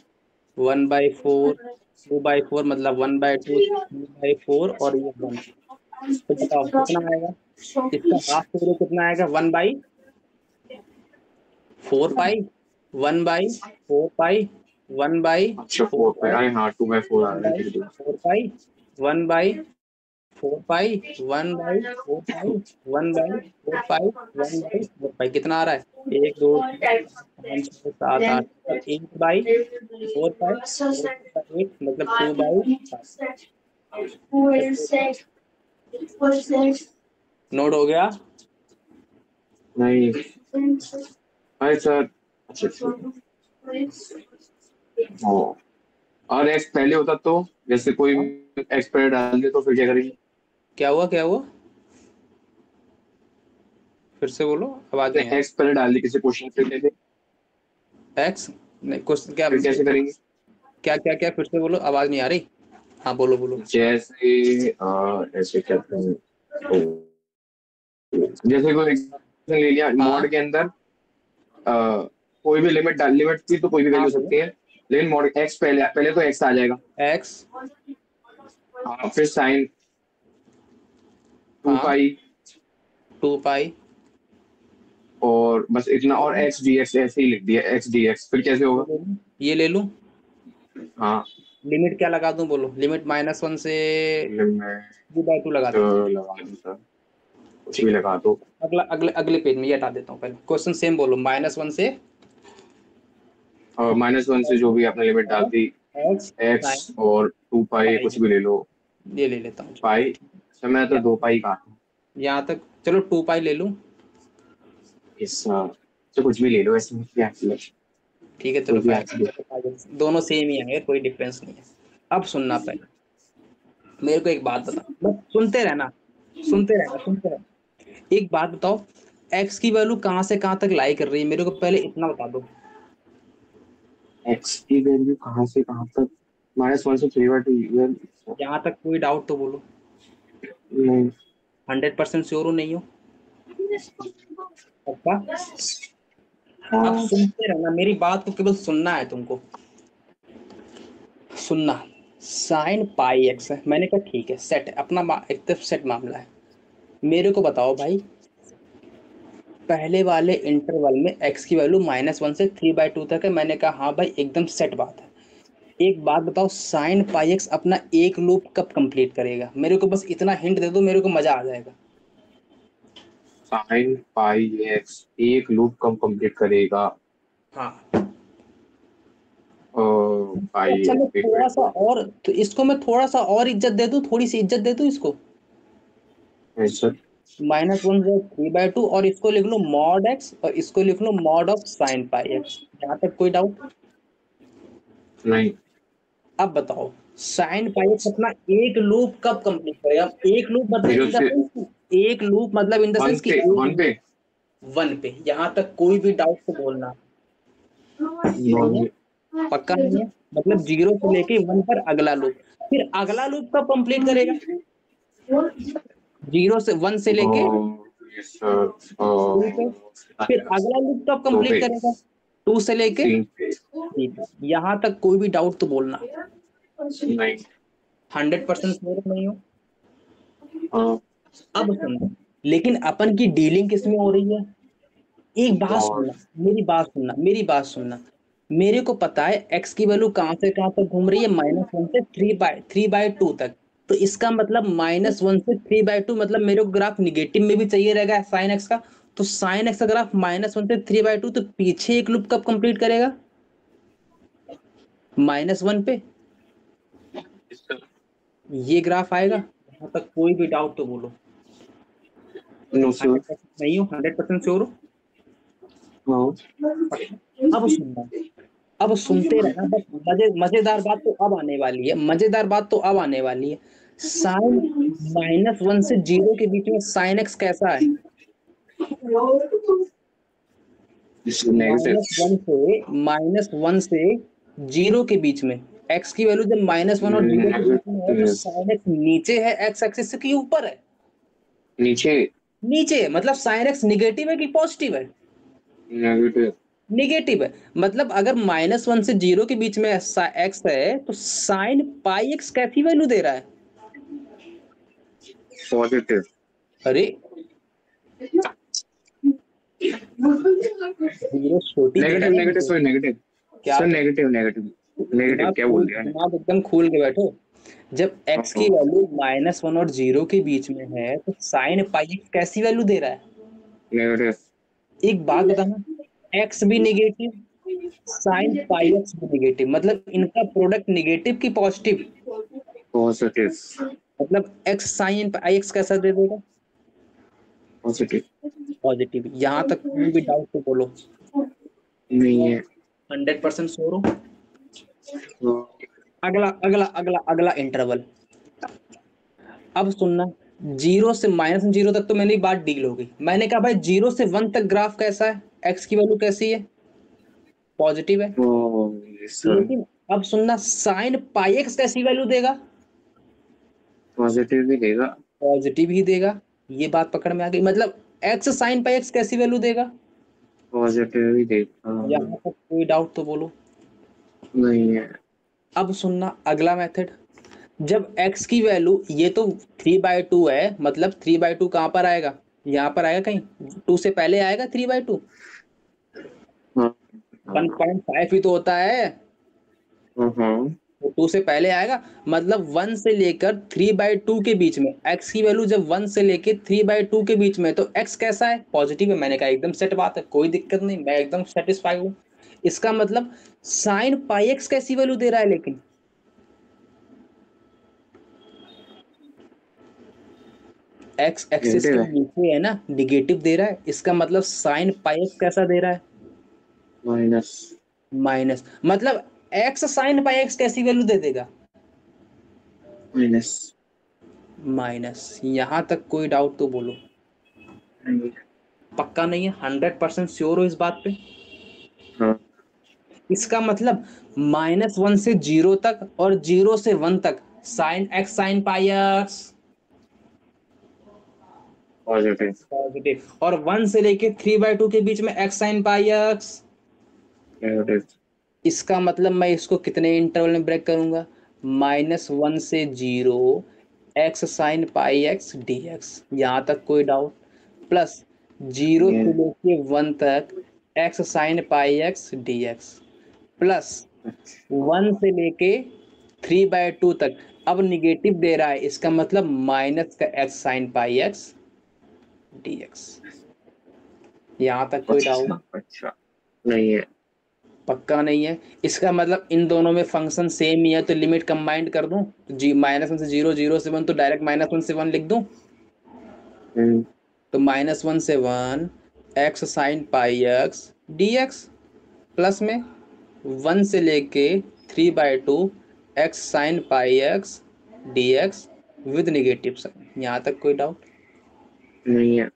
1/4, 2/4 मतलब 1/2, 3/4 और ये 1। तो बताओ कितना आएगा? इसका हाफ फिगर कितना आएगा? 1/4 पाई, 1/4 पाई, वन बाई अच्छा फोर 4 पाई, पाई, अरे हाँ 2/4 आ वन रहा है बाई फिर भी। फोर पाई, 1/4 पाई, 1/4 पाई, 1/4 पाई, 1/4 पाई। कितना आ रहा है? 1 2 3 4 5 6 7 8 मतलब 8/4 पाई, 8 मतलब 2/5। नोट हो गया? नहीं अरे सर, अच्छा अच्छा। हाँ, और एक्स पहले होता तो, जैसे कोई हाँ? एक्स पहले डाल दे तो फिर क्या करेंगे? क्या हुआ क्या हुआ? फिर से बोलो, आवाज नहीं आई। एक्स पहले डाल दी किसी क्वेश्चन से लेते, एक्स नहीं, क्वेश्चन क्या? फिर कैसे करेंगे? क्या क्या क्या? फिर से बोलो, आवाज नहीं आ रही। हाँ बोलो बोलो। जैसे ऐसे कहते हैं तो, जैसे कोई example ले लिया हाँ मॉड के अंदर, कोई भी लिमिट की तो कोई भी हाँ वैल्यू हो बोलो। सकती है, लेकिन मॉड एक्स पहले पहले तो एक्स आ जाएगा। एक्स। फिर साइन टू हाँ। पाई 2 पाई। और बस इतना, और एक्स डी एक्स ऐसे ही लिख दिया, एक्स डी एक्स, फिर कैसे ये होगा? ले लूं, ये ले लूं। हाँ लिमिट क्या लगा दूं बोलो? लिमिट -1 से मैं 2/2 लगा तो देता हूँ। लगा दूँ सर, कुछ ठीक भी है। लगा दो। अगला अगले अगले पेज में ये हटा देता हूँ। पहले क्वेश्चन सेम बोलो। -1 से -1 से जो भी आपने लिमिट डाल दी, एक्स साइन एक्स और 2 पाई पाई कुछ भी ले लो। ये ले लेता हूँ। पाई, अच्छा मैं तो यहाँ 2 पाई कहा था। यहाँ तक चलो 2 पाई ले लूँ। इस तो कुछ भी ले लो, ऐसे में क्या है, ठीक है चलो कोई भी फाइन। आंसर। दोनों सेम ही आएंगे, कोई डिफरेंस नहीं है। अब सुनना पहले, मेरे को एक बात बता, बस सुनते रहना, सुनते रहना, सुनते रहना। एक बात बताओ, एक्स की वैल्यू कहाँ से कहाँ तक लाई कर रही है? मेरे को पहले इतना बता दो। एक्स की वैल्यू कहाँ से कहाँ तक? -1 से 3/2 यहाँ तक कोई डाउट तो बोलो। नहीं। 100% श्योर हो नहीं हो? पक्का? अब हाँ सुनते रहना, मेरी बात को केवल सुनना है तुमको। सुनना। साइन पाई एक्स है, मैंने कहा ठीक है, सेट है अपना एकदम सेट मामला है। मेरे को बताओ भाई, पहले वाले इंटरवल में एक्स की वैल्यू -1 से 3/2 तक है। मैंने कहा हाँ भाई एकदम सेट बात है। एक बात बताओ, साइन पाई एक्स अपना एक लूप कब कंप्लीट करेगा? मेरे को बस इतना हिंट दे दो, मेरे को मजा आ जाएगा। साइन पाई एक्स एक लूप कब कंप्लीट करेगा? हाँ। पाई अच्छा मैं एक्स एक थोड़ा मिनट सा तो और, तो इसको मैं थोड़ा सा और इज्जत दे दूं, थोड़ी सी इज्जत दे दूं इसको। ऐसा -1 से 3/2 और इसको लिख लो मॉड एक्स और इसको लिख लो mod of sine pi X. यहाँ तक कोई डाउट? नहीं। अब बताओ, साइन पाई एक्स अपना एक लूप कब कंप्लीट करेगा? एक लूप मतलब जीरो इन द से सेंस, एक लूप मतलब इन द वन सेंस कि पे, एक वन पे। लूप 1 पे। यहाँ तक कोई भी डाउट तो बोलना। नहीं है? वन पक्का नहीं है? मतलब 0 से लेके 1 पर अगला लूप। फिर अगला लूप कब कंप्लीट करेगा? 0 से 1 से लेके यस सर, 2 पे। फिर अगला लूप कब 2 कंप्लीट पे, करेगा? 2 से लेके 3 पे। 3 पे। यहाँ तक कोई भी डाउट तो बोलना। नहीं। 100% श्योर नहीं हो? हाँ अब सुनो, लेकिन अपन की डीलिंग किस में हो रही है? एक बात और सुनना, मेरी बात सुनना, मेरी बात सुनना। मेरे को पता है एक्स की वैल्यू कहाँ से कहाँ तक घूम रही है, -1 से 3/2 तक। तो इसका मतलब -1 से 3/2 मतलब मेरे को ग्राफ निगेटिव में भी चाहिए रहेगा साइन एक्स का। तो साइन एक्स का ग्राफ -1 से 3/2, तो पीछे एक लूप कब कंप्लीट करेगा? -1 पे। ये ग्राफ आएगा। यहाँ तक कोई भी डाउट तो बोलो। No sir. 100% नहीं हो? 100% श्योर हो? हाँ अब सुनना, अब सुनते रहना बस। मजेदार बात तो अब आने वाली है, मजेदार बात तो अब आने वाली है। साइन -1 से 0 के बीच में साइन एक्स कैसा है? नेगेटिव। -1 से -1 से 0 के बीच में एक्स की वैल्यू जब -1 और 0 के बीच में है तो नेगेटिव साइन एक्स नीचे है, एक्स एक्सिस के ऊपर है, नीचे, नीचे है। मतलब साइन एक्स निगेटिव है कि पॉजिटिव है? नेगेटिव निगेटिव है। मतलब अगर -1 से 0 के बीच में एक्स है तो साइन पाई एक्स कैसी वैल्यू दे रहा है? पॉजिटिव, अरे, जीरो छोटी दे रहा नेगेटिव है नेगेटिव हमको। सॉरी नेगेटिव, क्या सर तो नेगेटिव नेगेटिव नेगेटिव दिमाग क्या खोल, बोल दिया मैंने? दिमाग एकदम खोल के बैठो। जब एक्स की वैल्यू -1 और 0 के बीच में है तो साइन पाई एक्स कैसी वैल्यू दे रहा है? नेगेटिव, एक बात बताना, एक्स भी निगेटिव, साइन पाई एक्स भी निगेटिव, मतलब इनका प्रोडक्ट निगेटिव की पॉजिटिव? पॉजिटिव, मतलब एक्स साइन पाई एक्स कैसा दे देगा? Positive positive. यहाँ तक कोई भी डाउट तो बोलो। नहीं है। 100% श्योर हो? हाँ, अगला अगला अगला अगला इंटरवल। अब सुनना, 0 से -0 तक तो मेरी बात डील हो गई। मैंने कहा भाई 0 से 1 तक ग्राफ कैसा है, एक्स की वैल्यू कैसी है? पॉजिटिव है। सर लेकिन अब सुनना, साइन पाई एक्स कैसी वैल्यू देगा? पॉजिटिव भी देगा, पॉजिटिव ही देगा। ये बात पकड़ में आ गई। मतलब एक्स साइन पाई एक्स कैसी वैल्यू देगा? पॉजिटिव भी देगा। यहाँ तक कोई डाउट तो बोलो। नहीं है। अब सुनना अगला मेथड। जब x की वैल्यू, ये तो 3/2 है, मतलब 3/2 कहाँ पर आएगा? यहाँ पर आएगा कहीं, 2 से पहले आएगा 3/2? हाँ 1.5 ही तो होता है, हाँ हाँ, तो 2 से पहले आएगा। मतलब 1 से लेकर 3/2 के बीच में, x की वैल्यू जब 1 से लेकर 3/2 के बीच में, तो x कैसा है? पॉजिटिव है। मैंने कहा एकदम सेट बात है, कोई दिक्कत नहीं, मैं एकदम सेटिस्फाई हूँ। इसका मतलब साइन पाई एक्स कैसी वैल्यू दे रहा है? लेकिन एक्स एक्सिस नेगेटिव के है, नीचे है ना, निगेटिव दे रहा है। इसका मतलब साइन पाई एक्स कैसा दे रहा है? Minus, minus. मतलब एक्स साइन पाई एक्स कैसी वैल्यू दे देगा? Minus, minus. यहां तक कोई डाउट तो बोलो। नहीं। पक्का नहीं है? 100% श्योर हो इस बात पे? हाँ इसका मतलब -1 से 0 तक और 0 से 1 तक sine x sine pi x positive, positive, और 1 से लेके 3/2 के बीच में x sine pi x. Negative, इसका मतलब मैं इसको कितने इंटरवल में ब्रेक करूंगा? -1 से 0, x sine pi x D x. यहाँ तक कोई डाउट? प्लस 0 ये से लेके 1 तक x sine pi x D x, plus 1 से लेके 3/2 तक। अब निगेटिव दे रहा है, इसका मतलब माइनस का x sine pi x D x. यहाँ तक कोई डाउट? अच्छा अच्छा, नहीं है। पक्का नहीं है? इसका मतलब इन दोनों में फंक्शन सेम ही है, तो लिमिट कंबाइंड कर दूं? जी -1 से 0, 0 से 1, तो डायरेक्ट -1 से 1 लिख दूं? हम्म, तो -1 से 1 x sine pi x D x, plus में 1 से लेके 3/2 x sine pi x D x with negative sign. यहाँ तक कोई डाउट? नहीं है।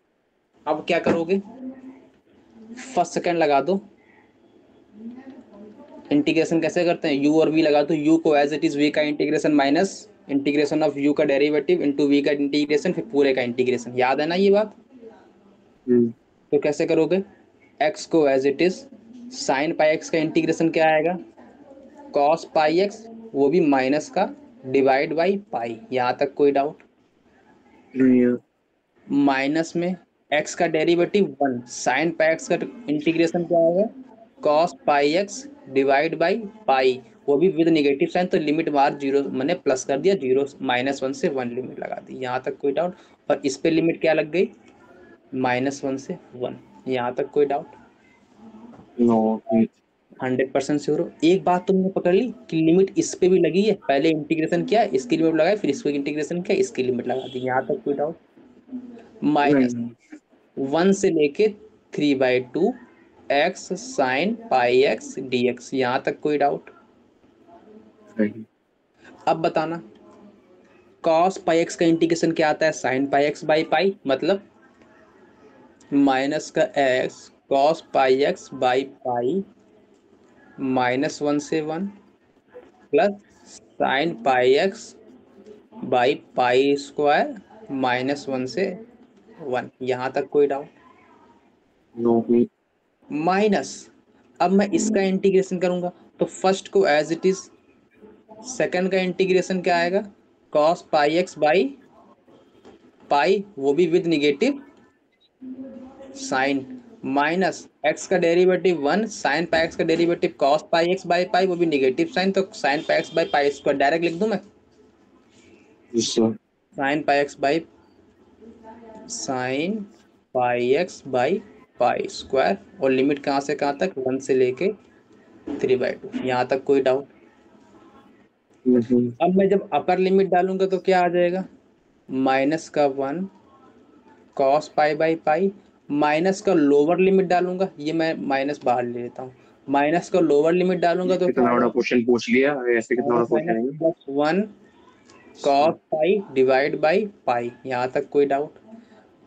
अब क्या करोगे? फर्स्ट सेकेंड लगा दो। इंटीग्रेशन कैसे करते हैं? यू और वी लगा दो। यू को एज इट इज वी का integration minus integration of you का डेरिवेटिव इंटू वी का इंटीग्रेशन, फिर पूरे का इंटीग्रेशन। याद है ना ये बात? हम्म, तो कैसे करोगे? एक्स को as it is, sine pi x का इंटीग्रेशन क्या आएगा? कॉस पाई एक्स, वो भी माइनस का, डिवाइड बाई पाई। यहाँ तक कोई डाउट? नहीं है। माइनस में एक्स का डेरिवेटिव 1, साइन पाई एक्स का इंटीग्रेशन क्या आएगा? Cos pi x divide by pi, वो भी विद नेगेटिव साइन। तो लिमिट बार जीरो, मैंने प्लस कर दिया, जीरो -1 से 1 लिमिट लगा दी। यहाँ तक कोई डाउट? और इस पे लिमिट क्या लग गई? -1 से 1। यहाँ तक कोई डाउट? नो, 100% श्योर हो? एक बात तुमने पकड़ ली कि लिमिट इस पे भी लगी है। पहले इंटीग्रेशन किया, इसकी लिमिट लगाई, फिर इसको इंटीग्रेशन किया, इसकी लिमिट लगा दी। यहाँ तक कोई डाउट? नहीं, -1 से लेके 3/2 x sine pi x D x. यहाँ तक कोई डाउट? नहीं, अब बताना, कॉस पाई एक्स का इंटीग्रेशन क्या आता है? साइन पाई एक्स बाई पाई, मतलब माइनस का x cos pi x by पाई, -1 से 1। Plus sign pi x by pi square -1 से 1। यहाँ तक कोई डाउट? नो भी। माइनस, अब मैं इसका इंटीग्रेशन करूंगा तो फर्स्ट को एज इट इज, सेकंड का इंटीग्रेशन क्या आएगा, cos pi x by pi, वो भी with negative sign, minus x का डेरिवेटिव 1, साइन पाई एक्स का derivative cos pi x by pi, वो भी निगेटिव साइन, तो sine pi x by pi square direct लिख दूं मैं, sine pi x by sine pi x by pi square, और limit कहाँ से कहाँ तक, 1 से लेके 3/2। यहाँ तक कोई डाउट? अब मैं जब अपर लिमिट डालूंगा तो क्या आ जाएगा, माइनस का 1 cos pi by pi, minus का लोअर लिमिट डालूंगा, ये मैं माइनस बाहर ले लेता हूँ, माइनस का लोअर लिमिट डालूंगा तो क्या कितना बड़ा आएगा, क्वेश्चन पूछ लिया, ऐसे कितना बड़ा क्वेश्चन है ये? Plus 1 cos pi divide by पाई। यहाँ तक कोई डाउट?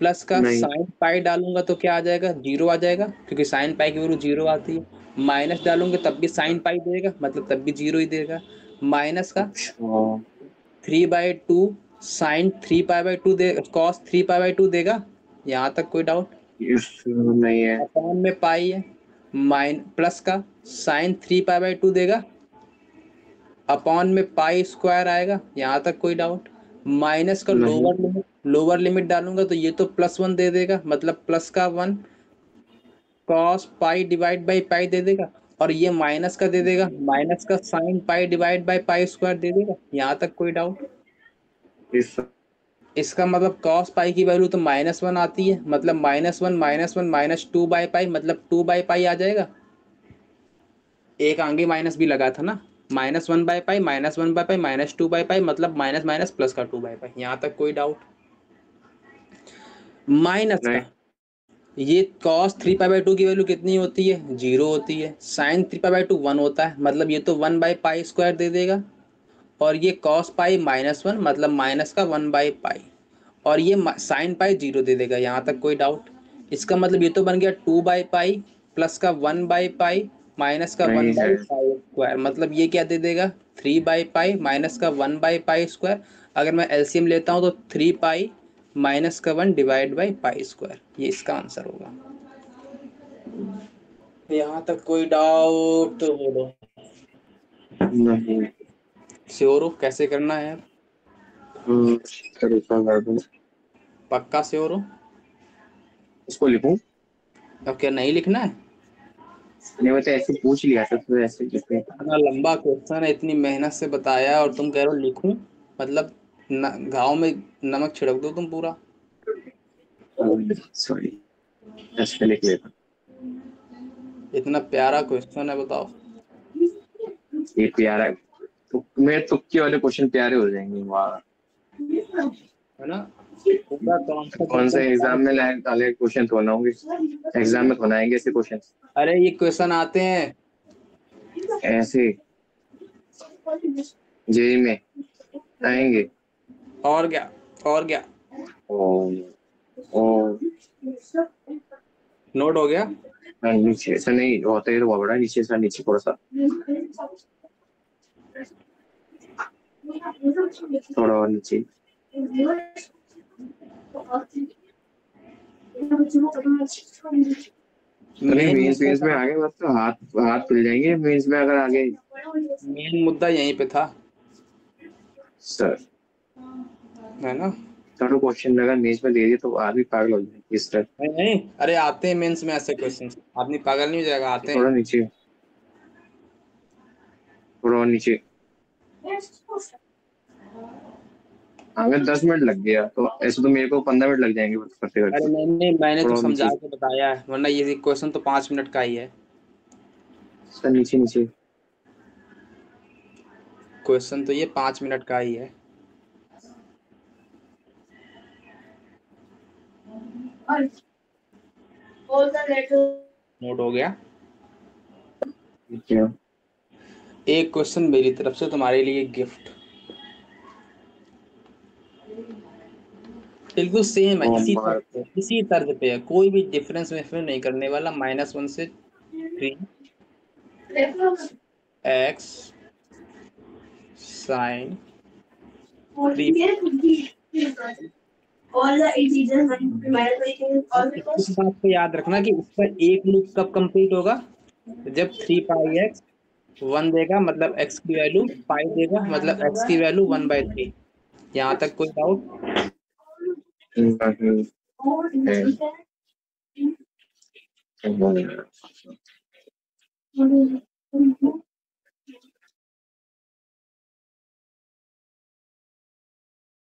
प्लस का नहीं। साइन पाई डालूंगा तो क्या आ जाएगा, 0 आ जाएगा, क्योंकि साइन पाई की वैल्यू 0 आती है। माइनस डालूंगे तब भी साइन पाई देगा, मतलब तब भी 0 ही देगा। माइनस का अच्छा 3/2 साइन 3π/2 दे, कॉस 3π/2 देगा। यहाँ तक कोई डाउट? नहीं है। अपॉन में पाई है, प्लस का साइन 3π/2 देगा, अपॉन में पाई स्क्वायर आएगा। यहाँ तक कोई डाउट? माइनस का नहीं। लोअर लिमिट डालूंगा तो ये तो +1 दे देगा, मतलब प्लस का 1 cos pi divide by pi दे देगा, और ये माइनस का दे देगा, माइनस का sine pi divide by pi square दे देगा। यहाँ तक कोई डाउट? इस इसका मतलब कॉस पाई की वैल्यू तो -1 आती है, मतलब -1 -1 -2/पाई, मतलब 2/पाई आ जाएगा। एक आगे माइनस भी लगा था ना, -1/पाई -1/पाई -2/पाई, मतलब माइनस माइनस प्लस का 2/पाई। यहाँ तक कोई डाउट? माइनस नहीं। का ये cos 3π/2 की वैल्यू कितनी होती है, 0 होती है। sin 3π/2 1 होता है, मतलब ये तो 1/पाई स्क्वायर दे देगा, और ये cos पाई -1, मतलब माइनस का 1/पाई, और ये साइन पाई 0 दे देगा। यहाँ तक कोई डाउट? इसका मतलब ये तो बन गया 2/पाई प्लस का 1/पाई माइनस का नहीं है। 1/पाई स्क्वायर, मतलब ये क्या दे देगा, 3/पाई माइनस का 1/पाई स्क्वायर। अगर मैं एलसीएम लेता हूँ तो 3 पाई माइनस का 1 डिवाइड बाई पाई स्क्वायर, ये इसका आंसर होगा। यहाँ तक कोई डाउट तो बोलो। नहीं। श्योर हो कैसे करना है? तरीका कर दूं। पक्का श्योर हो? इसको लिखूं? अब क्या नहीं लिखना है? नहीं मैं तो ऐसे पूछ लिया था, तो ऐसे लिखे। इतना लंबा क्वेश्चन है, इतनी मेहनत से बताया, और तुम कह रहे हो लिखूं, मतलब घाव में नमक छिड़क दो तुम पूरा। सॉरी, ऐसे लिख लेता। इतना प्यारा क्वेश्चन है, बताओ। ये प्यारा है। तो मेरे तुक्के वाले क्वेश्चन प्यारे हो जाएंगे, वाह। है ना, पूरा कॉन्सेप्ट कौन एकदम से एग्जाम में प्यारा। लाए क्वेश्चन तो ना होंगे, एग्जाम में तो आएंगे ऐसे क्वेश्चन। अरे ये क्वेश्चन आते हैं। ऐसे जेई में आएंगे। और क्या, और क्या? ओ ओ नोट हो गया? नीचे ऐसा नहीं होता, ये तो बहुत बड़ा है, नीचे से नीचे थोड़ा सा, थोड़ा और नीचे। मेंस में आगे बस तो हाथ हाथ खुल जाएंगे मेंस में अगर आगे। मेन मुद्दा यहीं पे था, सर है ना? थोड़ा क्वेश्चन लगा मेंस में दे दिए तो आदमी पागल हो जाएंगे इस तरह। नहीं नहीं, अरे आते हैं मेंस में ऐसे क्वेश्चन, आदमी पागल नहीं हो जाएगा, आते थोड़ा हैं। नीचे, थोड़ा और नीचे। अगर 10 मिनट लग गया तो ऐसे तो मेरे को 15 मिनट लग जाएंगे बस करते अरे करते। नहीं, मैंने तो थोड़ा और समझा नीचे, के बताया है, वरना ये क्वेश्चन तो 5 मिनट का ही है। सर नीचे नीचे। क्वेश्चन तो ये 5 मिनट का ही है। नोट हो गया? क्या? एक क्वेश्चन मेरी तरफ से तुम्हारे लिए गिफ्ट, बिल्कुल सेम है, इसी तर्ज पे है, कोई भी डिफरेंस में नहीं करने वाला। -1 से 3x साइन इस बात को याद रखना कि इसका एक लूप कब कंप्लीट होगा, जब 3 पाई x 1 देगा मतलब x की वैल्यू पाई देगा मतलब x की वैल्यू 1/3। यहाँ तक कोई डाउट?